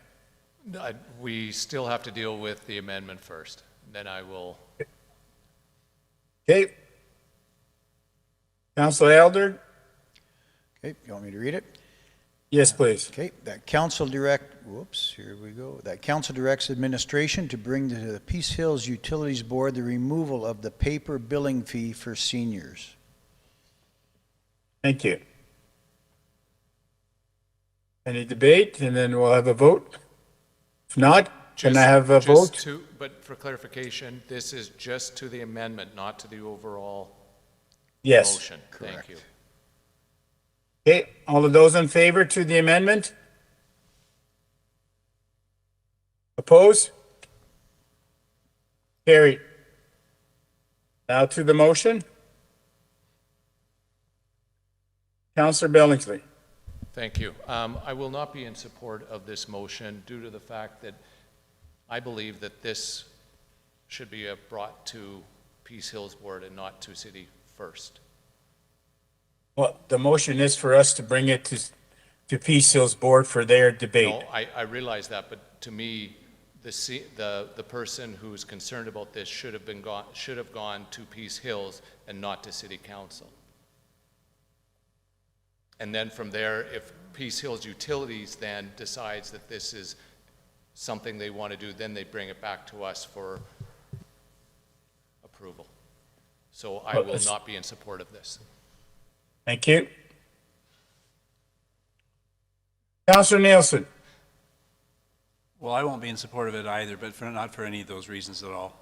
We still have to deal with the amendment first. Then I will. Okay. Councillor Elder? Okay, you want me to read it? Yes, please. Okay, that council here we go. That council directs administration to bring to the Peace Hills Utilities Board the removal of the paper billing fee for seniors. Thank you. Any debate, and then we'll have a vote? If not, can I have a Just vote? But for clarification, this is just to the amendment, not to the overall Yes. motion. Thank you. Okay, all of those in favor to the amendment? Oppose? Carried. Now to the motion. Councillor Billingsley. Thank you. I will not be in support of this motion due to the fact that I believe that this should be brought to Peace Hills Board and not to City first. Well, the motion is for us to bring it to Peace Hills Board for their debate. No, I realize that, but to me, the person who is concerned about this should have gone to Peace Hills and not to City Council. And then from there, if Peace Hills Utilities then decides that this is something they want to do, then they bring it back to us for approval. So I will not be in support of this. Thank you. Councillor Nielsen. Well, I won't be in support of it either, but not for any of those reasons at all.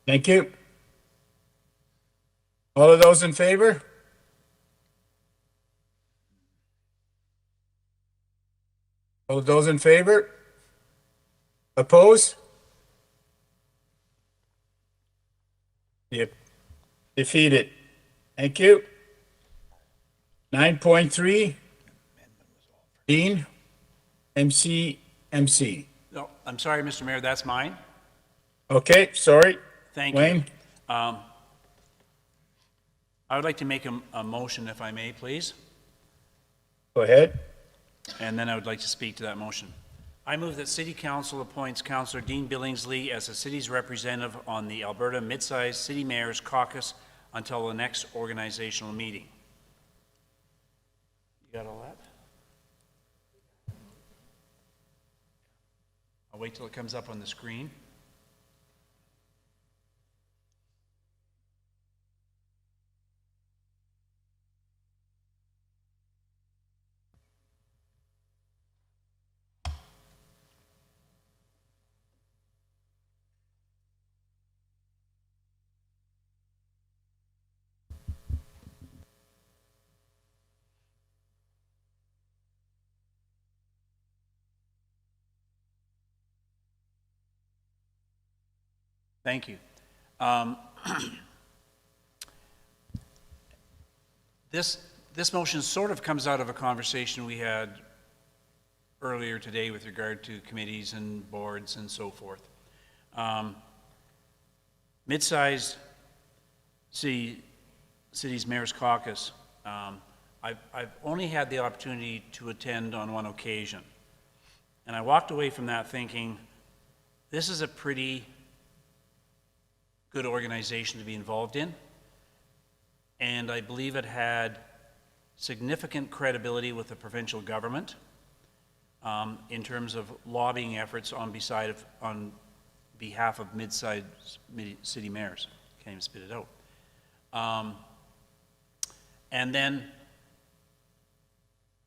Thank you. All of those in favor? All of those in favor? Oppose? Yep. Defeated. Thank you. 9.3. Dean, MCMC. No, I'm sorry, Mr. Mayor, that's mine. Okay, sorry. Thank Wayne? you. I would like to make a motion, if I may, please. Go ahead. And then I would like to speak to that motion. I move that City Council appoints Councillor Dean Billingsley as the city's representative on the Alberta Mid-Sized City Mayors Caucus until the next organizational meeting. You got all that? I'll wait till it comes up on the screen. Thank you. This motion sort of comes out of a conversation we had earlier today with regard to committees and boards and so forth. Mid-sized cities Mayor's Caucus, I've only had the opportunity to attend on one occasion. And I walked away from that thinking, this is a pretty good organization to be involved in, and I believe it had significant credibility with the provincial government in terms of lobbying efforts on behalf of mid-sized city mayors. Can't even spit it out. And then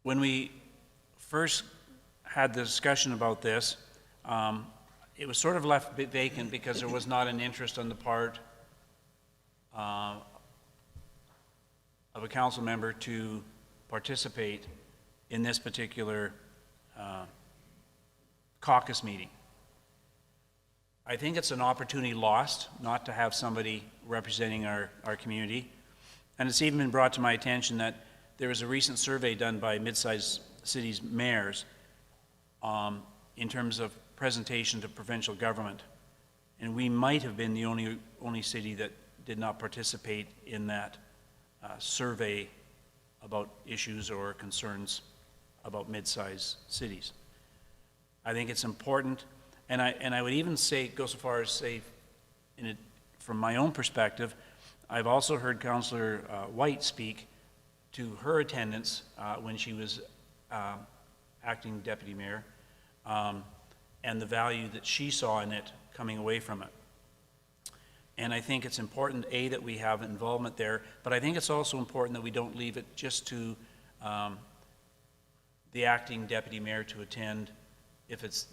when we first had the discussion about this, it was sort of left vacant because there was not an interest on the part of a council member to participate in this particular caucus meeting. I think it's an opportunity lost not to have somebody representing our community. And it's even been brought to my attention that there was a recent survey done by mid-sized cities mayors in terms of presentation to provincial government, and we might have been the only city that did not participate in that survey about issues or concerns about mid-sized cities. I think it's important, and I would even go so far as say, from my own perspective, I've also heard Councillor White speak to her attendance when she was acting deputy mayor. And the value that she saw in it coming away from it. And I think it's important, A, that we have involvement there, but I think it's also important that we don't leave it just to the acting deputy mayor to attend if it's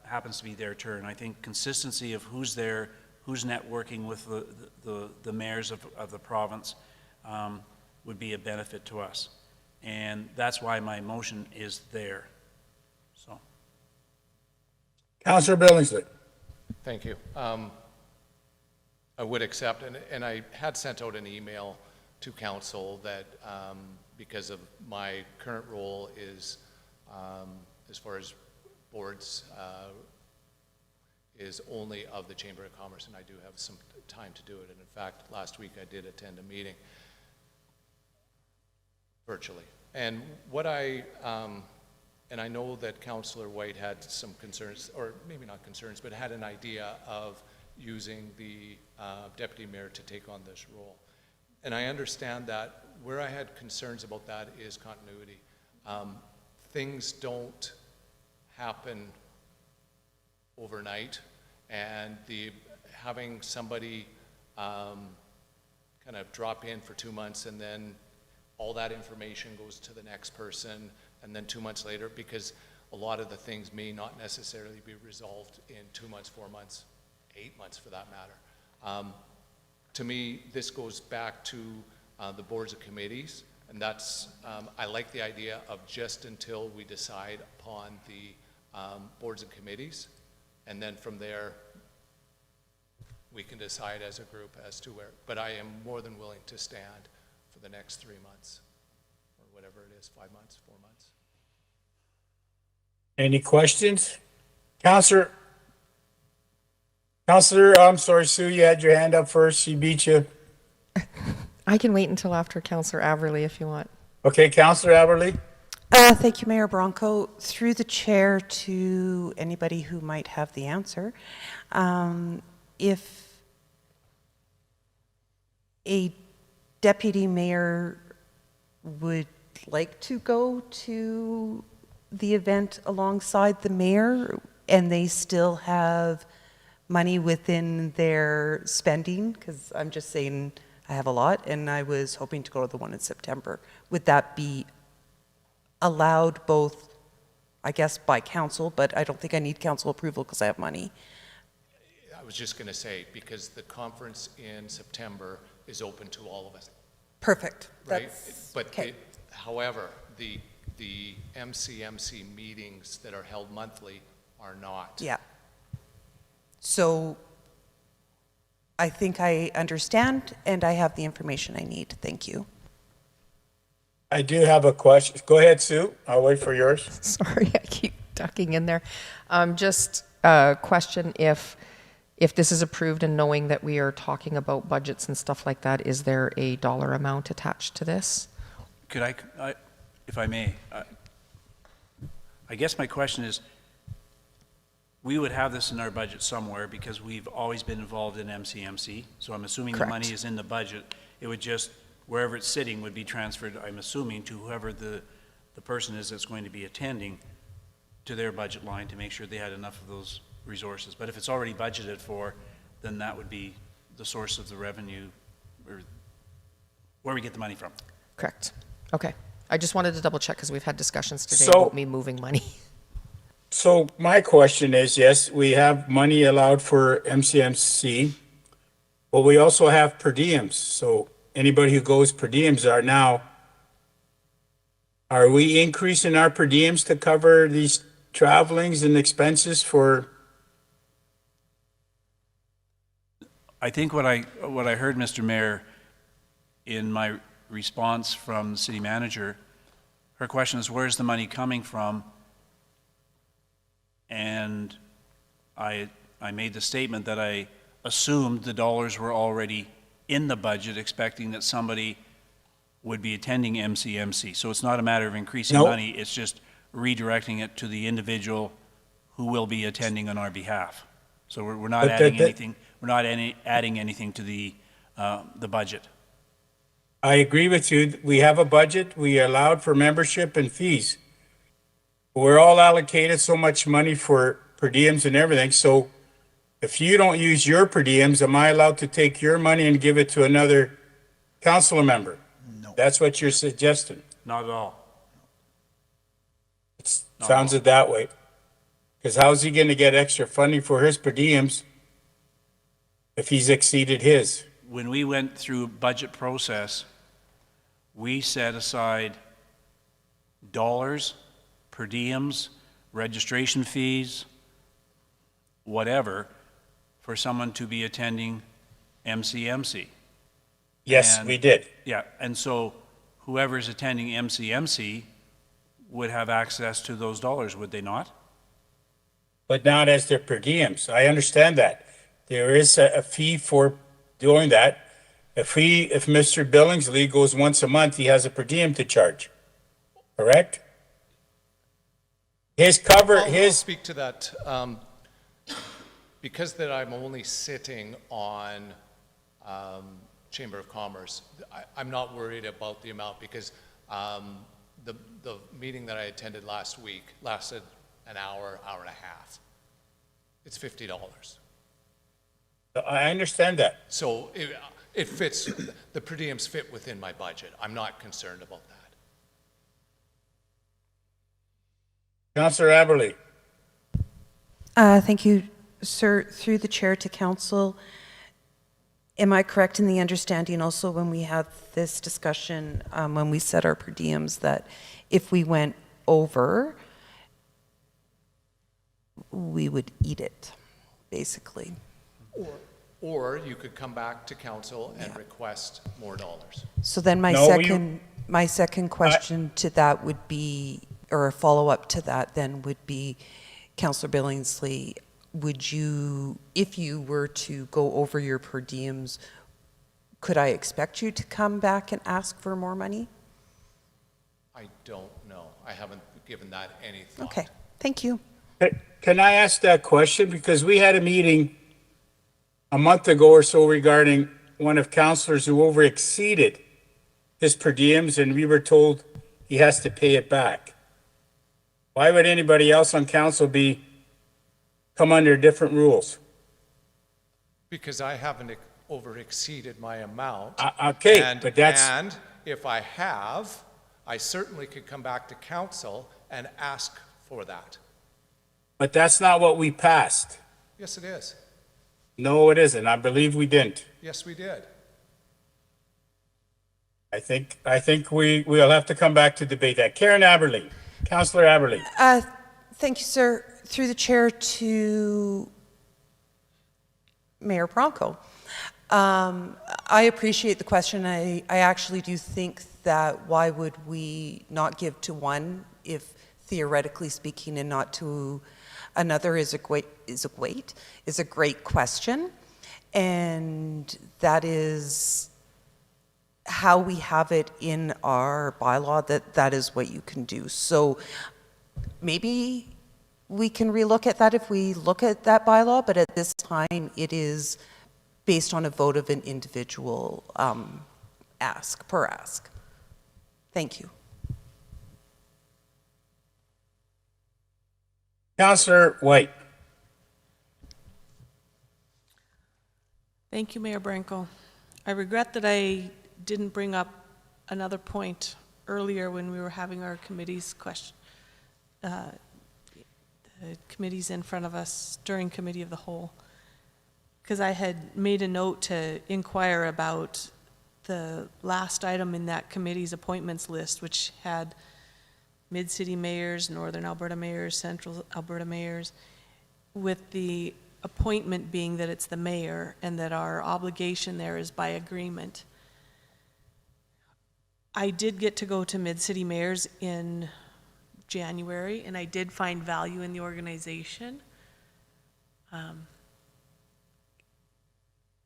happens to be their turn. I think consistency of who's there, who's networking with the mayors of the province would be a benefit to us. And that's why my motion is there. So. Councillor Billingsley. Thank you. I would accept, and I had sent out an email to council that because of my current role is, as far as boards, is only of the Chamber of Commerce, and I do have some time to do it. And in fact, last week I did attend a meeting virtually. And what and I know that Councillor White had some concerns, or maybe not concerns, but had an idea of using the deputy mayor to take on this role. And I understand that. Where I had concerns about that is continuity. Things don't happen overnight, and having somebody kind of drop in for 2 months and then all that information goes to the next person, and then 2 months later, because a lot of the things may not necessarily be resolved in 2 months, 4 months, 8 months for that matter. To me, this goes back to the boards of committees, and that's, I like the idea of just until we decide upon the boards and committees, and then from there, we can decide as a group as to where, but I am more than willing to stand for the next 3 months, or whatever it is, 5 months, 4 months. Any questions? Councillor, I'm sorry, Sue, you had your hand up first. She beat you. I can wait until after Councillor Averly if you want. Okay, Councillor Averly. Thank you, Mayor Bronco. Through the chair to anybody who might have the answer, if a deputy mayor would like to go to the event alongside the mayor and they still have money within their spending, because I'm just saying I have a lot and I was hoping to go to the one in September, would that be allowed both, I guess, by council, but I don't think I need council approval because I have money? I was just going to say, because the conference in September is open to all of us. Perfect. Right? But okay. However, the MCMC meetings that are held monthly are not. Yeah. So I think I understand and I have the information I need. Thank you. I do have a question. Go ahead, Sue. I'll wait for yours. Sorry, I keep ducking in there. Just a question, if this is approved and knowing that we are talking about budgets and stuff like that, is there a dollar amount attached to this? Could I if I may, I guess my question is, we would have this in our budget somewhere because we've always been involved in MCMC. So I'm assuming Correct. the money is in the budget. It would just, wherever it's sitting would be transferred, I'm assuming, to whoever the person is that's going to be attending, to their budget line to make sure they had enough of those resources. But if it's already budgeted for, then that would be the source of the revenue, or where we get the money from. Correct. Okay. I just wanted to double check because we've had discussions today So- about me moving money. So my question is, yes, we have money allowed for MCMC, but we also have per diems. So anybody who goes per diems are we increasing our per diems to cover these travelings and expenses for? I think what I heard, Mr. Mayor, in my response from the city manager, her question is, where's the money coming from? And I made the statement that I assumed the dollars were already in the budget, expecting that somebody would be attending MCMC. So it's not a matter of increasing Nope. money, it's just redirecting it to the individual who will be attending on our behalf. So we're not But adding that- anything, we're not adding anything to the budget. I agree with you. We have a budget. We allowed for membership and fees. We're all allocated so much money for per diems and everything. So if you don't use your per diems, am I allowed to take your money and give it to another council member? No. That's what you're suggesting. Not at all. Sounds it that way. Because how's he gonna get extra funding for his per diems if he's exceeded his? When we went through budget process, we set aside dollars, per diems, registration fees, whatever, for someone to be attending MCMC. Yes, And- we did. Yeah, and so whoever's attending MCMC would have access to those dollars, would they not? But not as their per diems. I understand that. There is a fee for doing that. If Mr. Billingsley goes once a month, he has a per diem to charge, correct? I'll speak to that. Because that I'm only sitting on Chamber of Commerce, I'm not worried about the amount because the meeting that I attended last week lasted an hour, hour and a half. It's $50. I understand that. So it fits, the per diems fit within my budget. I'm not concerned about that. Councillor Aberley. Thank you, sir. Through the chair to council, am I correct in the understanding also when we had this discussion, when we set our per diems, that if we went over, we would eat it, basically? Or you could come back to council and request more dollars. So then my second question to that would be, or a follow-up to that then would be, Councillor Billingsley, would you, if you were to go over your per diems, could I expect you to come back and ask for more money? I don't know. I haven't given that any thought. Okay, thank you. Can I ask that question? Because we had a meeting a month ago or so regarding one of councillors who over exceeded his per diems, and we were told he has to pay it back. Why would anybody else on council come under different rules? Because I haven't over exceeded my amount. Okay, and, but that's... And if I have, I certainly could come back to council and ask for that. But that's not what we passed. Yes, it is. No, it isn't. I believe we didn't. Yes, we did. I think we'll have to come back to debate that. Karen Aberley, Councillor Aberley. Thank you, sir. Through the chair to Mayor Bronco. I appreciate the question. I actually do think that why would we not give to one if theoretically speaking and not to another is a great question. And that is how we have it in our bylaw, that is what you can do. So maybe we can relook at that if we look at that bylaw, but at this time it is based on a vote of an individual ask. Thank you. Councillor White. Thank you, Mayor Branco. I regret that I didn't bring up another point earlier when we were having our committees the committees in front of us during Committee of the Whole, because I had made a note to inquire about the last item in that committee's appointments list, which had Mid-City mayors, Northern Alberta mayors, Central Alberta mayors, with the appointment being that it's the mayor and that our obligation there is by agreement. I did get to go to Mid-City mayors in January, and I did find value in the organization.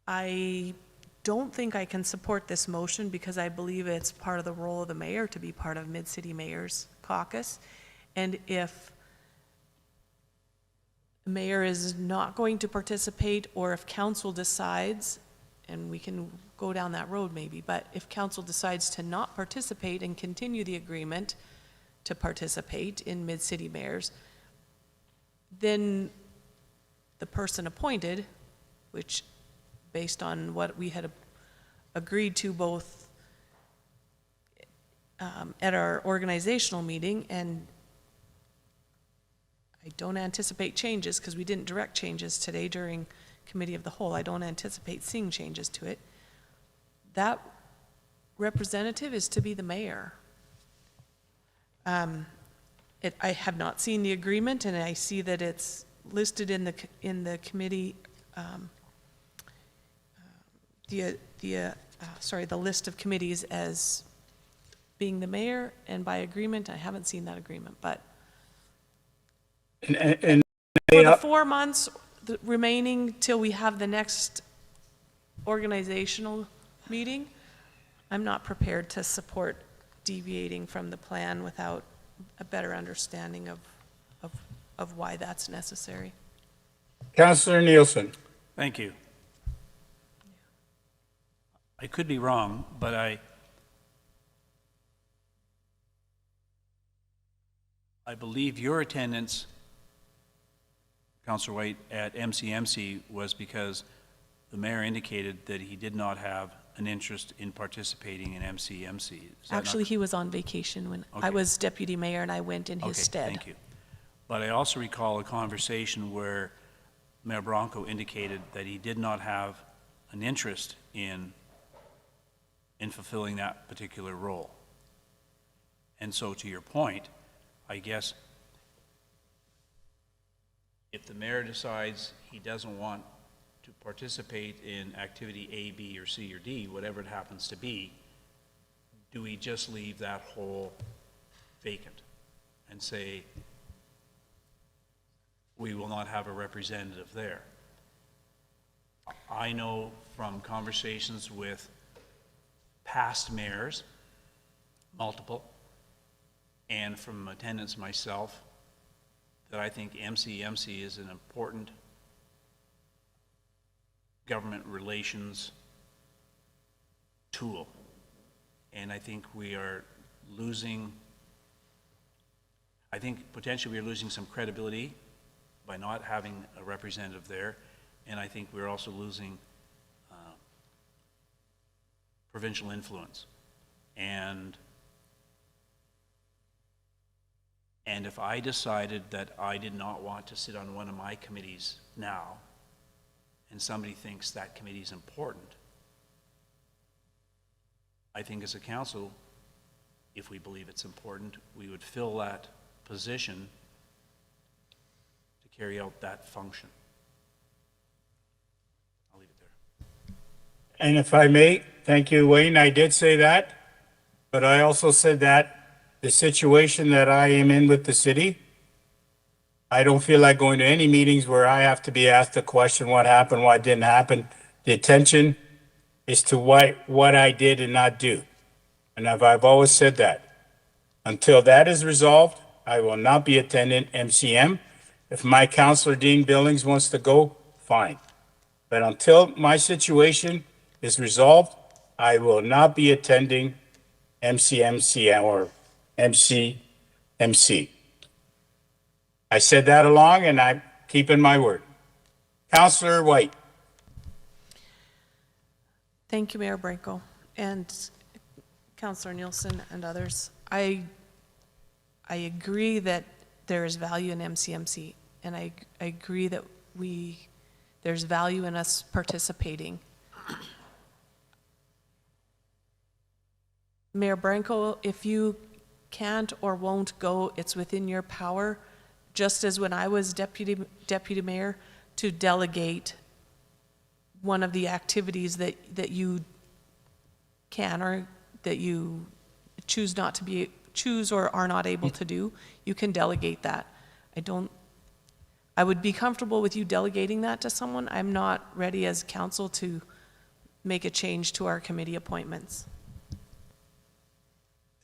I don't think I can support this motion because I believe it's part of the role of the mayor to be part of Mid-City Mayor's Caucus. And if the mayor is not going to participate, or if council decides, and we can go down that road maybe, but if council decides to not participate and continue the agreement to participate in Mid-City Mayors, then the person appointed, which based on what we had agreed to both at our organizational meeting, and don't anticipate changes because we didn't direct changes today during Committee of the Whole. I don't anticipate seeing changes to it. That representative is to be the mayor. I have not seen the agreement, and I see that it's listed in the committee, the list of committees as being the mayor, and by agreement, I haven't seen that agreement, but And for the 4 months remaining till we have the next organizational meeting, I'm not prepared to support deviating from the plan without a better understanding of why that's necessary. Councillor Nielsen. Thank you. I could be wrong, but I believe your attendance, Councillor White, at MCMC was because the mayor indicated that he did not have an interest in participating in MCMC. Is that not Actually, he was on vacation when I Okay. was deputy mayor and I went in his stead. Thank you. But I also recall a conversation where Mayor Bronco indicated that he did not have an interest in fulfilling that particular role. And so to your point, I guess if the mayor decides he doesn't want to participate in activity A, B, or C, or D, whatever it happens to be, do we just leave that hole vacant and say, we will not have a representative there? I know from conversations with past mayors, multiple, and from attendance myself, that I think MCMC is an important government relations tool. And I think we are losing, potentially we are losing some credibility by not having a representative there. And I think we're also losing provincial influence. And if I decided that I did not want to sit on one of my committees now, and somebody thinks that committee is important, I think as a council, if we believe it's important, we would fill that position to carry out that function. I'll leave it there. And if I may, thank you, Wayne, I did say that, but I also said that the situation that I am in with the city, I don't feel like going to any meetings where I have to be asked a question, what happened, what didn't happen. The attention is to what I did and not do. And I've always said that. Until that is resolved, I will not be attending MCM. If my councillor Dean Billings wants to go, fine. But until my situation is resolved, I will not be attending MCMC or MCMC. I said that along, and I'm keeping my word. Councillor White. Thank you, Mayor Branco and Councillor Nielsen and others. I agree that there is value in MCMC, and I agree that there's value in us participating. Mayor Branco, if you can't or won't go, it's within your power, just as when I was deputy mayor, to delegate one of the activities that you can or that you choose or are not able to do. You can delegate that. I would be comfortable with you delegating that to someone. I'm not ready as council to make a change to our committee appointments.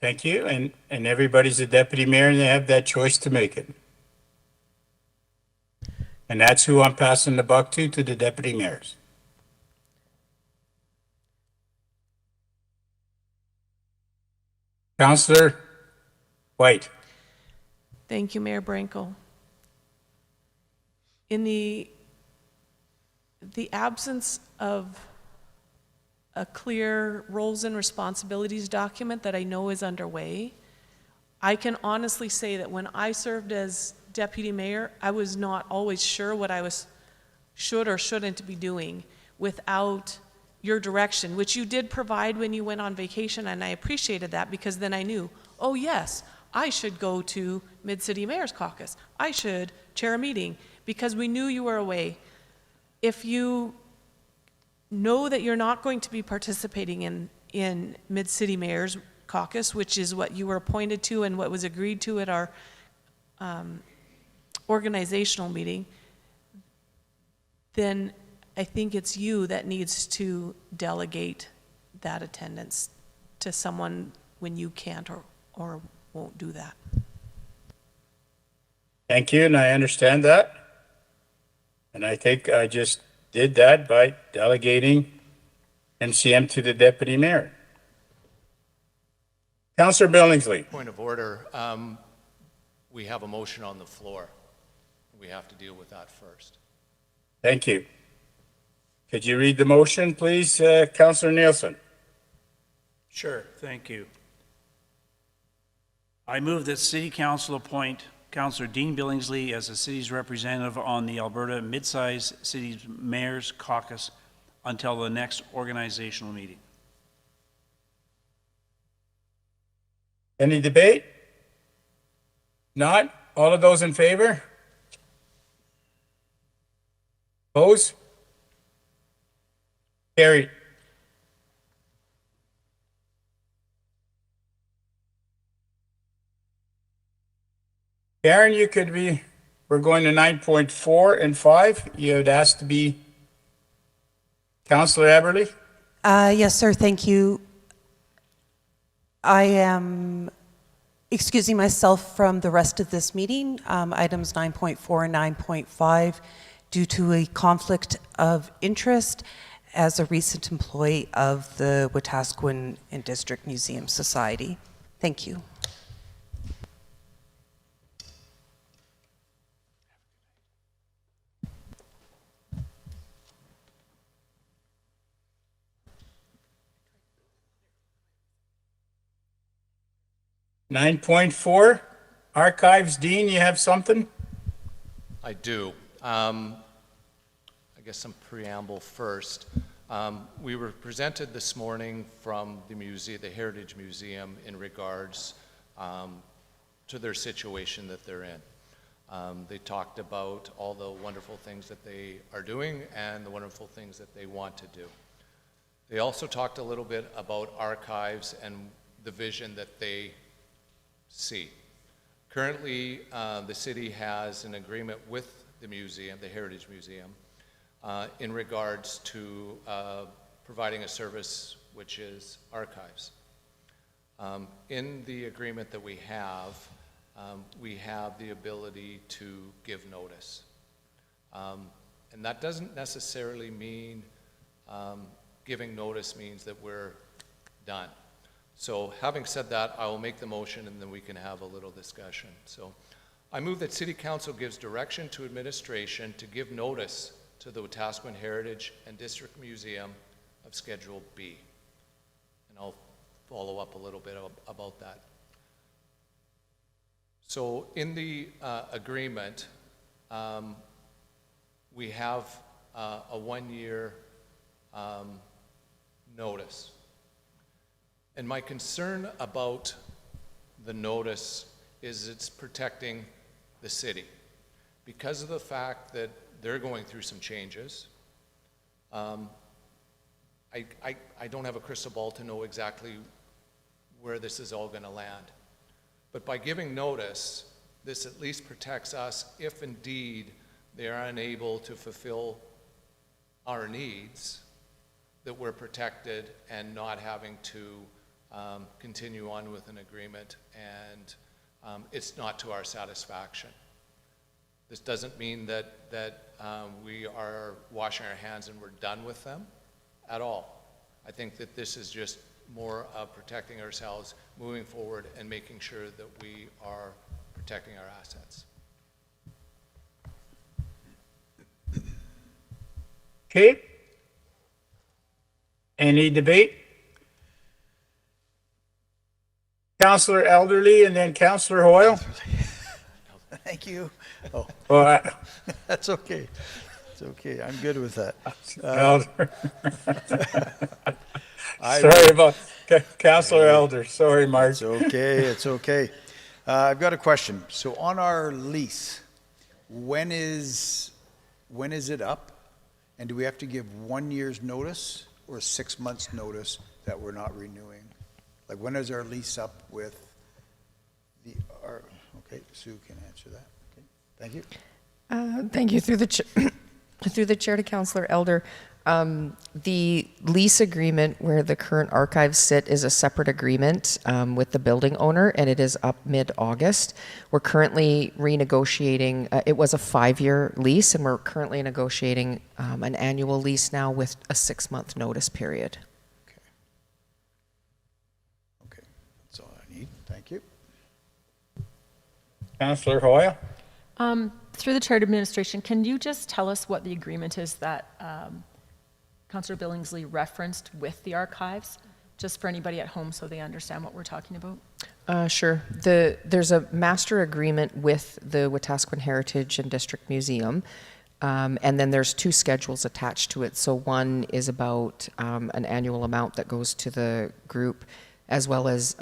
Thank you. And everybody's a deputy mayor and they have that choice to make it. And that's who I'm passing the buck to the deputy mayors. Councillor White. Thank you, Mayor Branco. In the absence of a clear roles and responsibilities document that I know is underway, I can honestly say that when I served as deputy mayor, I was not always sure what I should or shouldn't be doing without your direction, which you did provide when you went on vacation, and I appreciated that because then I knew, oh yes, I should go to Mid-City Mayor's Caucus. I should chair a meeting because we knew you were away. If you know that you're not going to be participating in Mid-City Mayor's Caucus, which is what you were appointed to and what was agreed to at our organizational meeting, then I think it's you that needs to delegate that attendance to someone when you can't or won't do that. Thank you, and I understand that. And I think I just did that by delegating MCM to the deputy mayor. Councillor Billingsley. Point of order. We have a motion on the floor. We have to deal with that first. Thank you. Could you read the motion, please, Councillor Nielsen? Sure, thank you. I move that City Council appoint Councillor Dean Billingsley as the city's representative on the Alberta Mid-Size Cities Mayor's Caucus until the next organizational meeting. Any debate? Not? All of those in favor? Opposed? Carried. Karen, you could be, we're going to 9.4 and 5. You had asked to be Councillor Eberly. Yes, sir. Thank you. I am excusing myself from the rest of this meeting, items 9.4 and 9.5, due to a conflict of interest as a recent employee of the Wetaskiwin and District Museum Society. Thank you. Nine 9.4, Archives. Dean, you have something? I do. I guess some preamble first. We were presented this morning from the museum, the Heritage Museum, in regards to their situation that they're in. They talked about all the wonderful things that they are doing and the wonderful things that they want to do. They also talked a little bit about archives and the vision that they see. Currently, the city has an agreement with the museum, the Heritage Museum, in regards to providing a service which is archives. In the agreement that we have the ability to give notice. And that doesn't necessarily mean giving notice means that we're done. So having said that, I will make the motion and then we can have a little discussion. So I move that City Council gives direction to administration to give notice to the Wetaskiwin Heritage and District Museum of Schedule B. And I'll follow up a little bit about that. So in the agreement, we have a 1-year notice. And my concern about the notice is it's protecting the city. Because of the fact that they're going through some changes, I don't have a crystal ball to know exactly where this is all going to land. But by giving notice, this at least protects us if indeed they are unable to fulfill our needs, that we're protected and not having to continue on with an agreement, and it's not to our satisfaction. This doesn't mean that we are washing our hands and we're done with them at all. I think that this is just more of protecting ourselves, moving forward, and making sure that we are protecting our assets. Okay. Any debate? Councillor Elderly and then Councillor Hoyle. Thank you. Oh, Well, that's okay. It's okay. I'm good with that. Elder. I Sorry about Councillor Elder. Sorry, Mark. It's okay. It's okay. I've got a question. So on our lease, when is it up? And do we have to give 1 year's notice or 6 months' notice that we're not renewing? Like, when is our lease up with okay, Sue can answer that. Okay, thank you. Thank you. Through the chair to Councillor Elder. The lease agreement where the current archives sit is a separate agreement with the building owner, and it is up mid-August. We're currently renegotiating, it was a 5-year lease, and we're currently negotiating an annual lease now with a 6-month notice period. Okay, that's all I need. Thank you. Councillor Hoyle? Through the chair to administration, can you just tell us what the agreement is that Councillor Billingsley referenced with the archives, just for anybody at home so they understand what we're talking about? Sure. There's a master agreement with the Wetaskiwin Heritage and District Museum, and then there's 2 schedules attached to it. So one is about an annual amount that goes to the group, as well as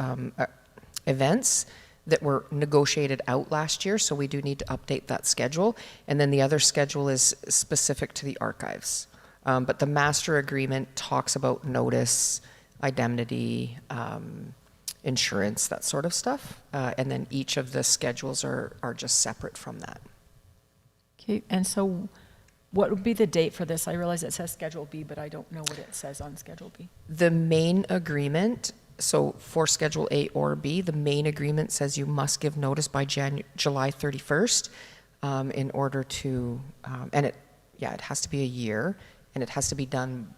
events that were negotiated out last year, so we do need to update that schedule. And then the other schedule is specific to the archives. But the master agreement talks about notice, indemnity, insurance, that sort of stuff. And then each of the schedules are just separate from that. Okay, and so what would be the date for this? I realize it says Schedule B, but I don't know what it says on Schedule B. The main agreement, so for Schedule A or B, the main agreement says you must give notice by July 31st in order to, and it has to be a year, and it has to be done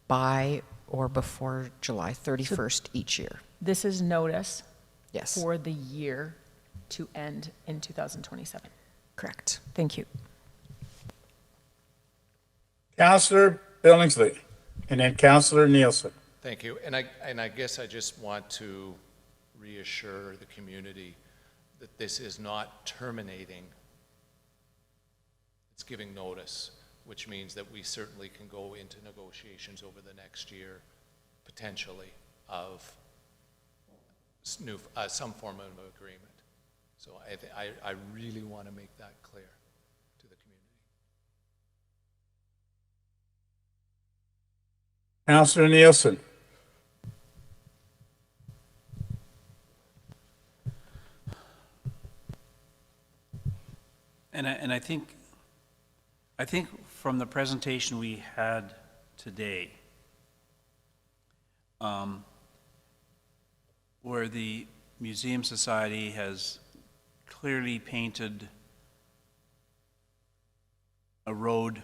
by or before July 31st each year. This is notice Yes, for the year to end in 2027. correct. Thank you. Councillor Billingsley, and then Councillor Nielsen. Thank you. And I guess I just want to reassure the community that this is not terminating. It's giving notice, which means that we certainly can go into negotiations over the next year, potentially, of some form of agreement. So I really want to make that clear to the community. Councillor Nielsen. And I think from the presentation we had today, where the Museum Society has clearly painted a road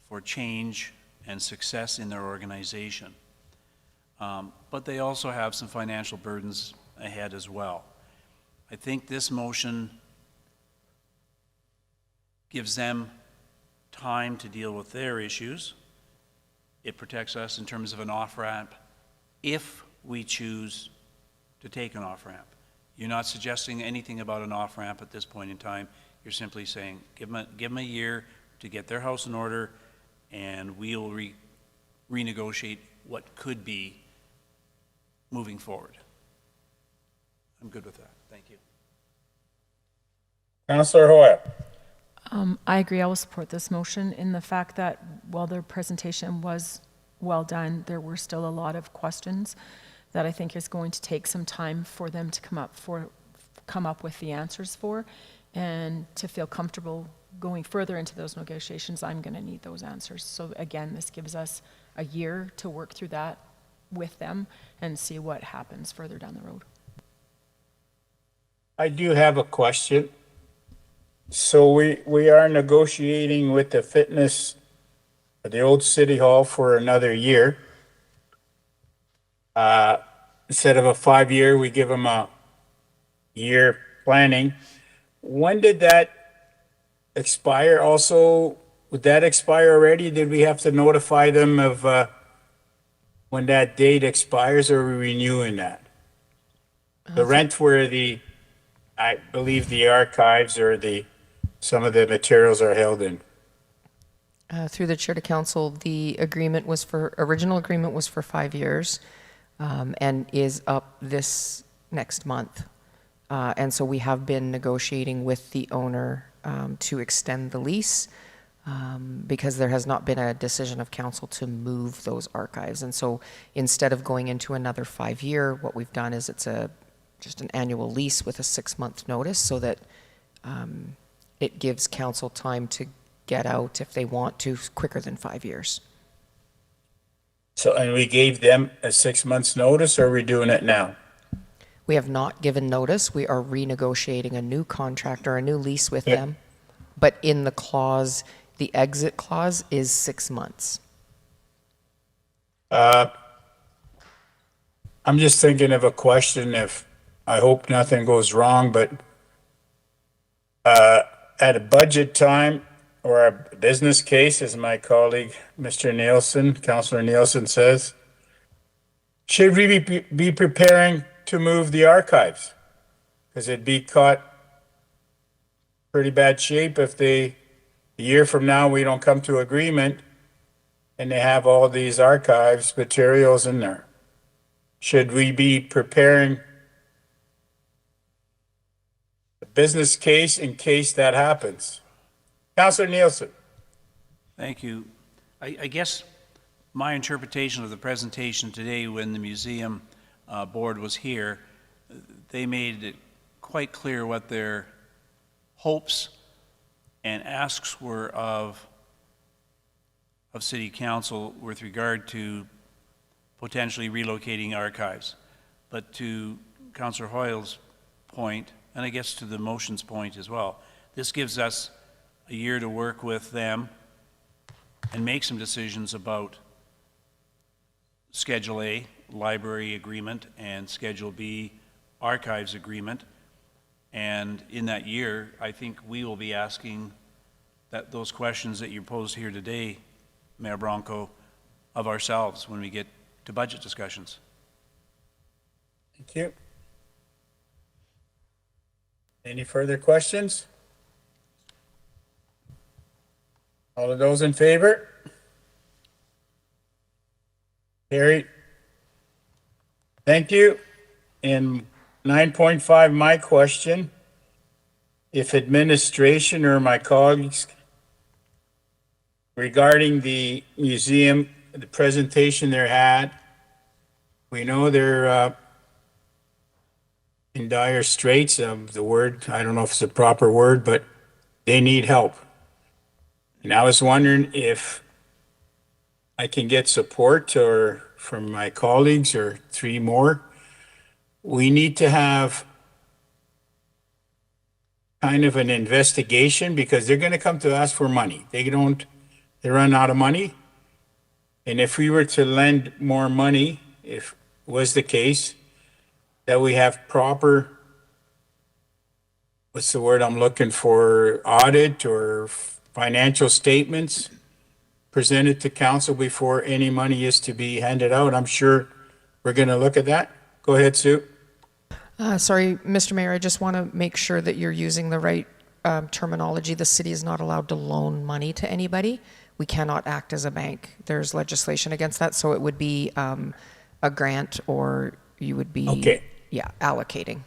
for change and success in their organization. But they also have some financial burdens ahead as well. I think this motion gives them time to deal with their issues. It protects us in terms of an off-ramp if we choose to take an off-ramp. You're not suggesting anything about an off-ramp at this point in time. You're simply saying, give them a year to get their house in order, and we'll renegotiate what could be moving forward. I'm good with that. Thank you. Councillor Hoyle. I agree. I will support this motion in the fact that while their presentation was well done, there were still a lot of questions that I think is going to take some time for them to come up with the answers for, and to feel comfortable going further into those negotiations, I'm going to need those answers. So again, this gives us a year to work through that with them and see what happens further down the road. I do have a question. So we are negotiating with the fitness at the old City Hall for another year. Instead of a 5-year, we give them a year planning. When did that expire? Also, would that expire already? Did we have to notify them of when that date expires, or are we renewing that? The rent for the I believe the archives or some of the materials are held in? Through the chair to council, the original agreement was for 5 years, and is up this next month. And so we have been negotiating with the owner to extend the lease, because there has not been a decision of council to move those archives. And so instead of going into another 5-year, what we've done is it's just an annual lease with a 6-month notice, so that it gives council time to get out if they want to quicker than 5 years. So, and we gave them a 6 months notice, or are we doing it now? We have not given notice. We are renegotiating a new contract or a new lease with Yeah. them. But in the clause, the exit clause is 6 months. I'm just thinking of a question, if, I hope nothing goes wrong, but at a budget time or a business case, as my colleague, Mr. Nielsen, Councillor Nielsen says, should we be preparing to move the archives? Because it'd be caught pretty bad shape if a year from now, we don't come to agreement and they have all these archives materials in there. Should we be preparing a business case in case that happens? Councillor Nielsen. Thank you. I guess my interpretation of the presentation today, when the museum board was here, they made it quite clear what their hopes and asks were of City Council with regard to potentially relocating archives. But to Councillor Hoyle's point, and I guess to the motion's point as well, this gives us a year to work with them and make some decisions about Schedule A, library agreement, and Schedule B, archives agreement. And in that year, I think we will be asking those questions that you posed here today, Mayor Bronco, of ourselves when we get to budget discussions. Thank you. Any further questions? All of those in favor? Carried. Thank you. In 9.5, my question, if administration or my colleagues regarding the museum, the presentation they had, we know they're in dire straits of the word, I don't know if it's a proper word, but they need help. And I was wondering if I can get support or from my colleagues or 3 more. We need to have kind of an investigation because they're going to come to ask for money. They run out of money. And if we were to lend more money, if was the case, that we have proper, what's the word I'm looking for, audit or financial statements presented to council before any money is to be handed out. I'm sure we're going to look at that. Go ahead, Sue. Sorry, Mr. Mayor, I just want to make sure that you're using the right terminology. The city is not allowed to loan money to anybody. We cannot act as a bank. There's legislation against that, so it would be a grant, or you would be allocating.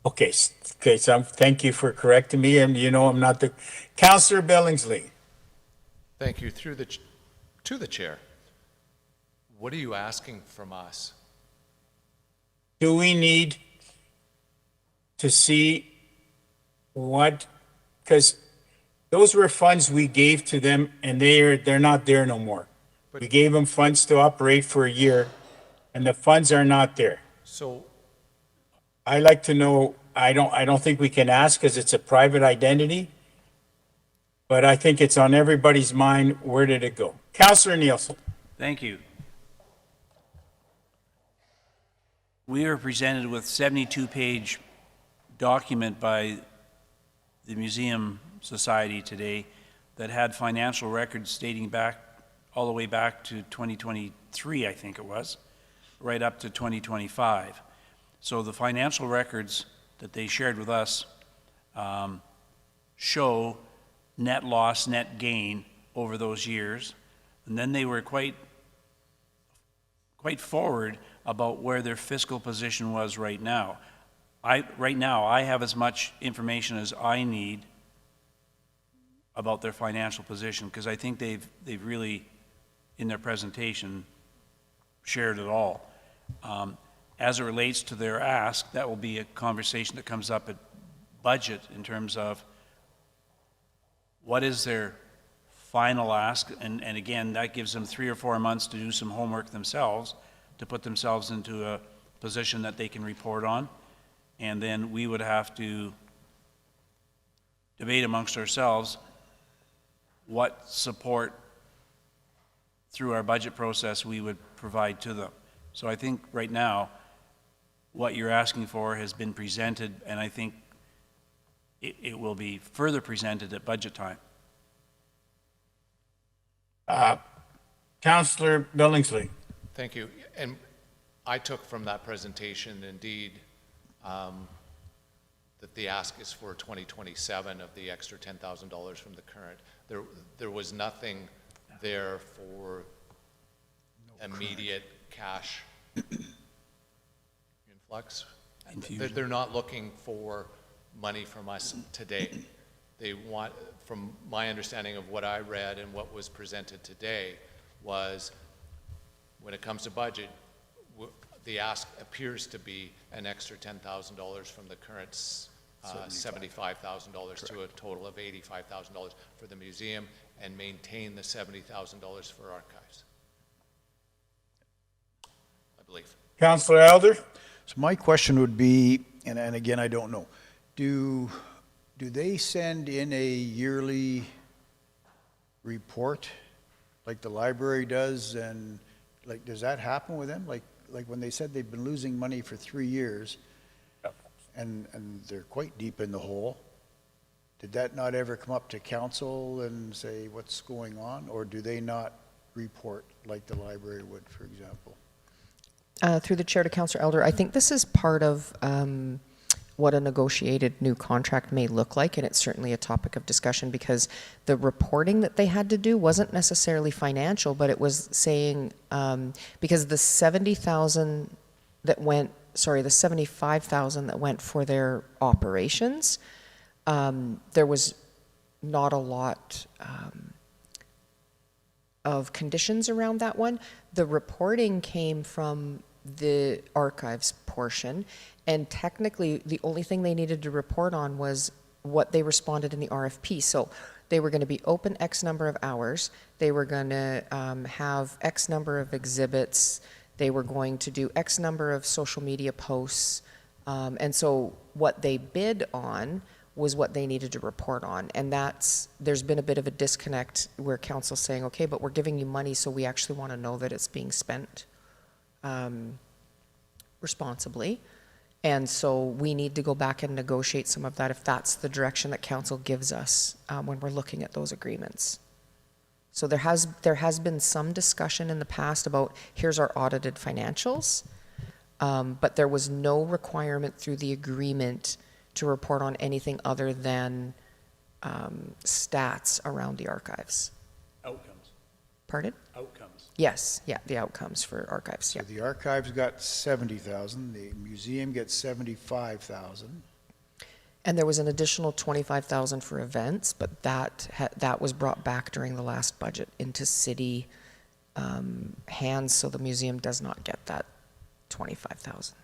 Okay, so thank you for correcting me, and you know I'm not the... Councillor Billingsley. Thank you. To the chair, what are you asking from us? Do we need to see what, because those were funds we gave to them and they're not there no more. We gave them funds to operate for a year and the funds are not there. So I like to know, I don't think we can ask because it's a private identity, but I think it's on everybody's mind, where did it go? Councillor Nielsen. Thank you. We are presented with 72-page document by the Museum Society today that had financial records dating back all the way back to 2023, I think it was, right up to 2025. So the financial records that they shared with us show net loss, net gain over those years. And then they were quite forward about where their fiscal position was right now. Right now, I have as much information as I need about their financial position, because I think they've really, in their presentation, shared it all. As it relates to their ask, that will be a conversation that comes up at budget in terms of what is their final ask, and again, that gives them 3 or 4 months to do some homework themselves, to put themselves into a position that they can report on, and then we would have to debate amongst ourselves what support through our budget process we would provide to them. So I think right now, what you're asking for has been presented, and I think it will be further presented at budget time. Councillor Billingsley. Thank you. And I took from that presentation, indeed, that the ask is for 2027 of the extra $10,000 from the current. There was nothing there for immediate cash influx. They're not looking for money from us today. They want, from my understanding of what I read and what was presented today, was when it comes to budget, the ask appears to be an extra $10,000 from the current $75,000 to a total of $85,000 for the museum, and maintain the $70,000 for archives, I believe. Councillor Elder. So my question would be, and again, I don't know, do they send in a yearly report like the library does, and like, does that happen with them? Like when they said they've been losing money for 3 years, and they're quite deep in the hole, did that not ever come up to council and say what's going on, or do they not report like the library would, for example? Through the chair to Councillor Elder, I think this is part of what a negotiated new contract may look like, and it's certainly a topic of discussion, because the reporting that they had to do wasn't necessarily financial, but it was saying, because the $70,000 that went, sorry, the $75,000 that went for their operations, there was not a lot of conditions around that one. The reporting came from the archives portion, and technically the only thing they needed to report on was what they responded in the RFP. So they were going to be open X number of hours, they were going to have X number of exhibits, they were going to do X number of social media posts, and so what they bid on was what they needed to report on. And there's been a bit of a disconnect where council's saying, okay, but we're giving you money, so we actually want to know that it's being spent responsibly. And so we need to go back and negotiate some of that if that's the direction that council gives us when we're looking at those agreements. So there has been some discussion in the past about, here's our audited financials, but there was no requirement through the agreement to report on anything other than stats around the archives. Outcomes. Pardon? Outcomes. Yes, yeah, the outcomes for archives, So yeah. the archives got 70,000, the museum gets 75,000. And there was an additional 25,000 for events, but that was brought back during the last budget into city hands, so the museum does not get that 25,000.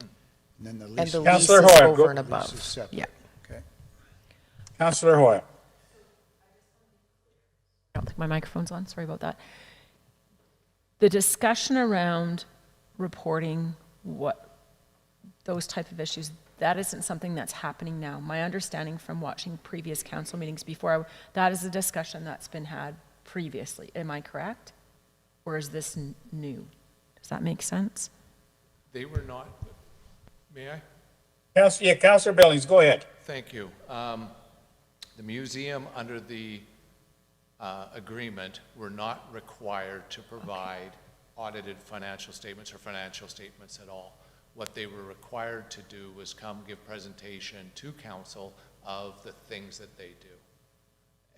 And then the And lease. the lease Councillor is Hoyle, over go. and Lease above. is separate. Yeah. Okay. Councillor Hoyle. I don't think my microphone's on, sorry about that. The discussion around reporting those type of issues, that isn't something that's happening now. My understanding from watching previous council meetings before, that is a discussion that's been had previously. Am I correct? Or is this new? Does that make sense? They were not, may I? Councillor Billings, go ahead. Thank you. The museum, under the agreement, were not required to provide audited financial statements or financial statements at all. What they were required to do was come give presentation to council of the things that they do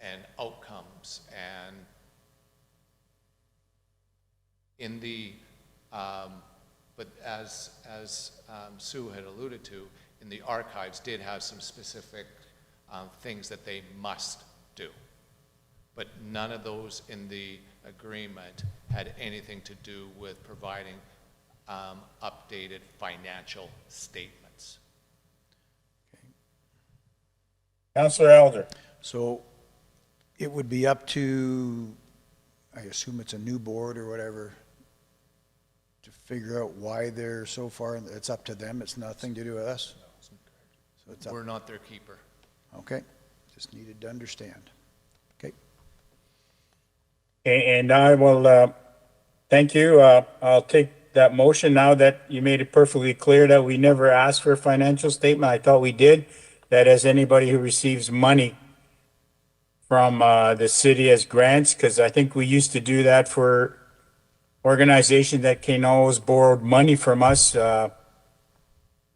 and outcomes. And in the, but as Sue had alluded to, in the archives did have some specific things that they must do. But none of those in the agreement had anything to do with providing updated financial statements. Councillor Elder. So it would be up to, I assume it's a new board or whatever, to figure out why they're so far, it's up to them, it's nothing to do with us? So it's up, We're not their keeper. okay, just needed to understand. Okay. And I will, thank you. I'll take that motion now that you made it perfectly clear that we never asked for a financial statement. I thought we did. That as anybody who receives money from the city as grants, because I think we used to do that for organizations that can always borrowed money from us.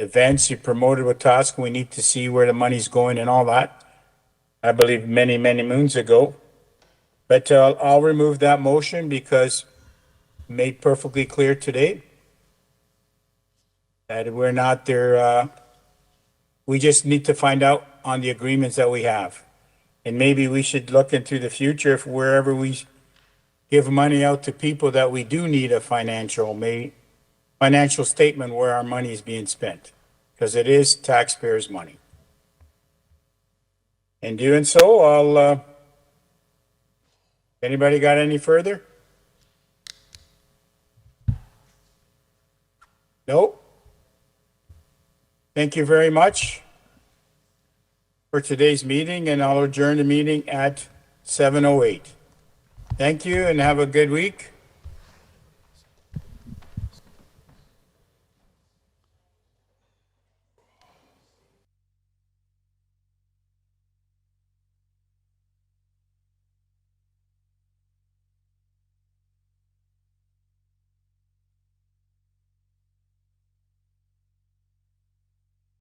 Events you promoted with task, we need to see where the money's going and all that. I believe many, many moons ago. But I'll remove that motion because made perfectly clear today that we're not there. We just need to find out on the agreements that we have. And maybe we should look into the future if wherever we give money out to people that we do need a financial statement where our money is being spent, because it is taxpayers' money. In doing so, I'll, anybody got any further? No? Thank you very much for today's meeting, and I'll adjourn the meeting at 7:08. Thank you and have a good week.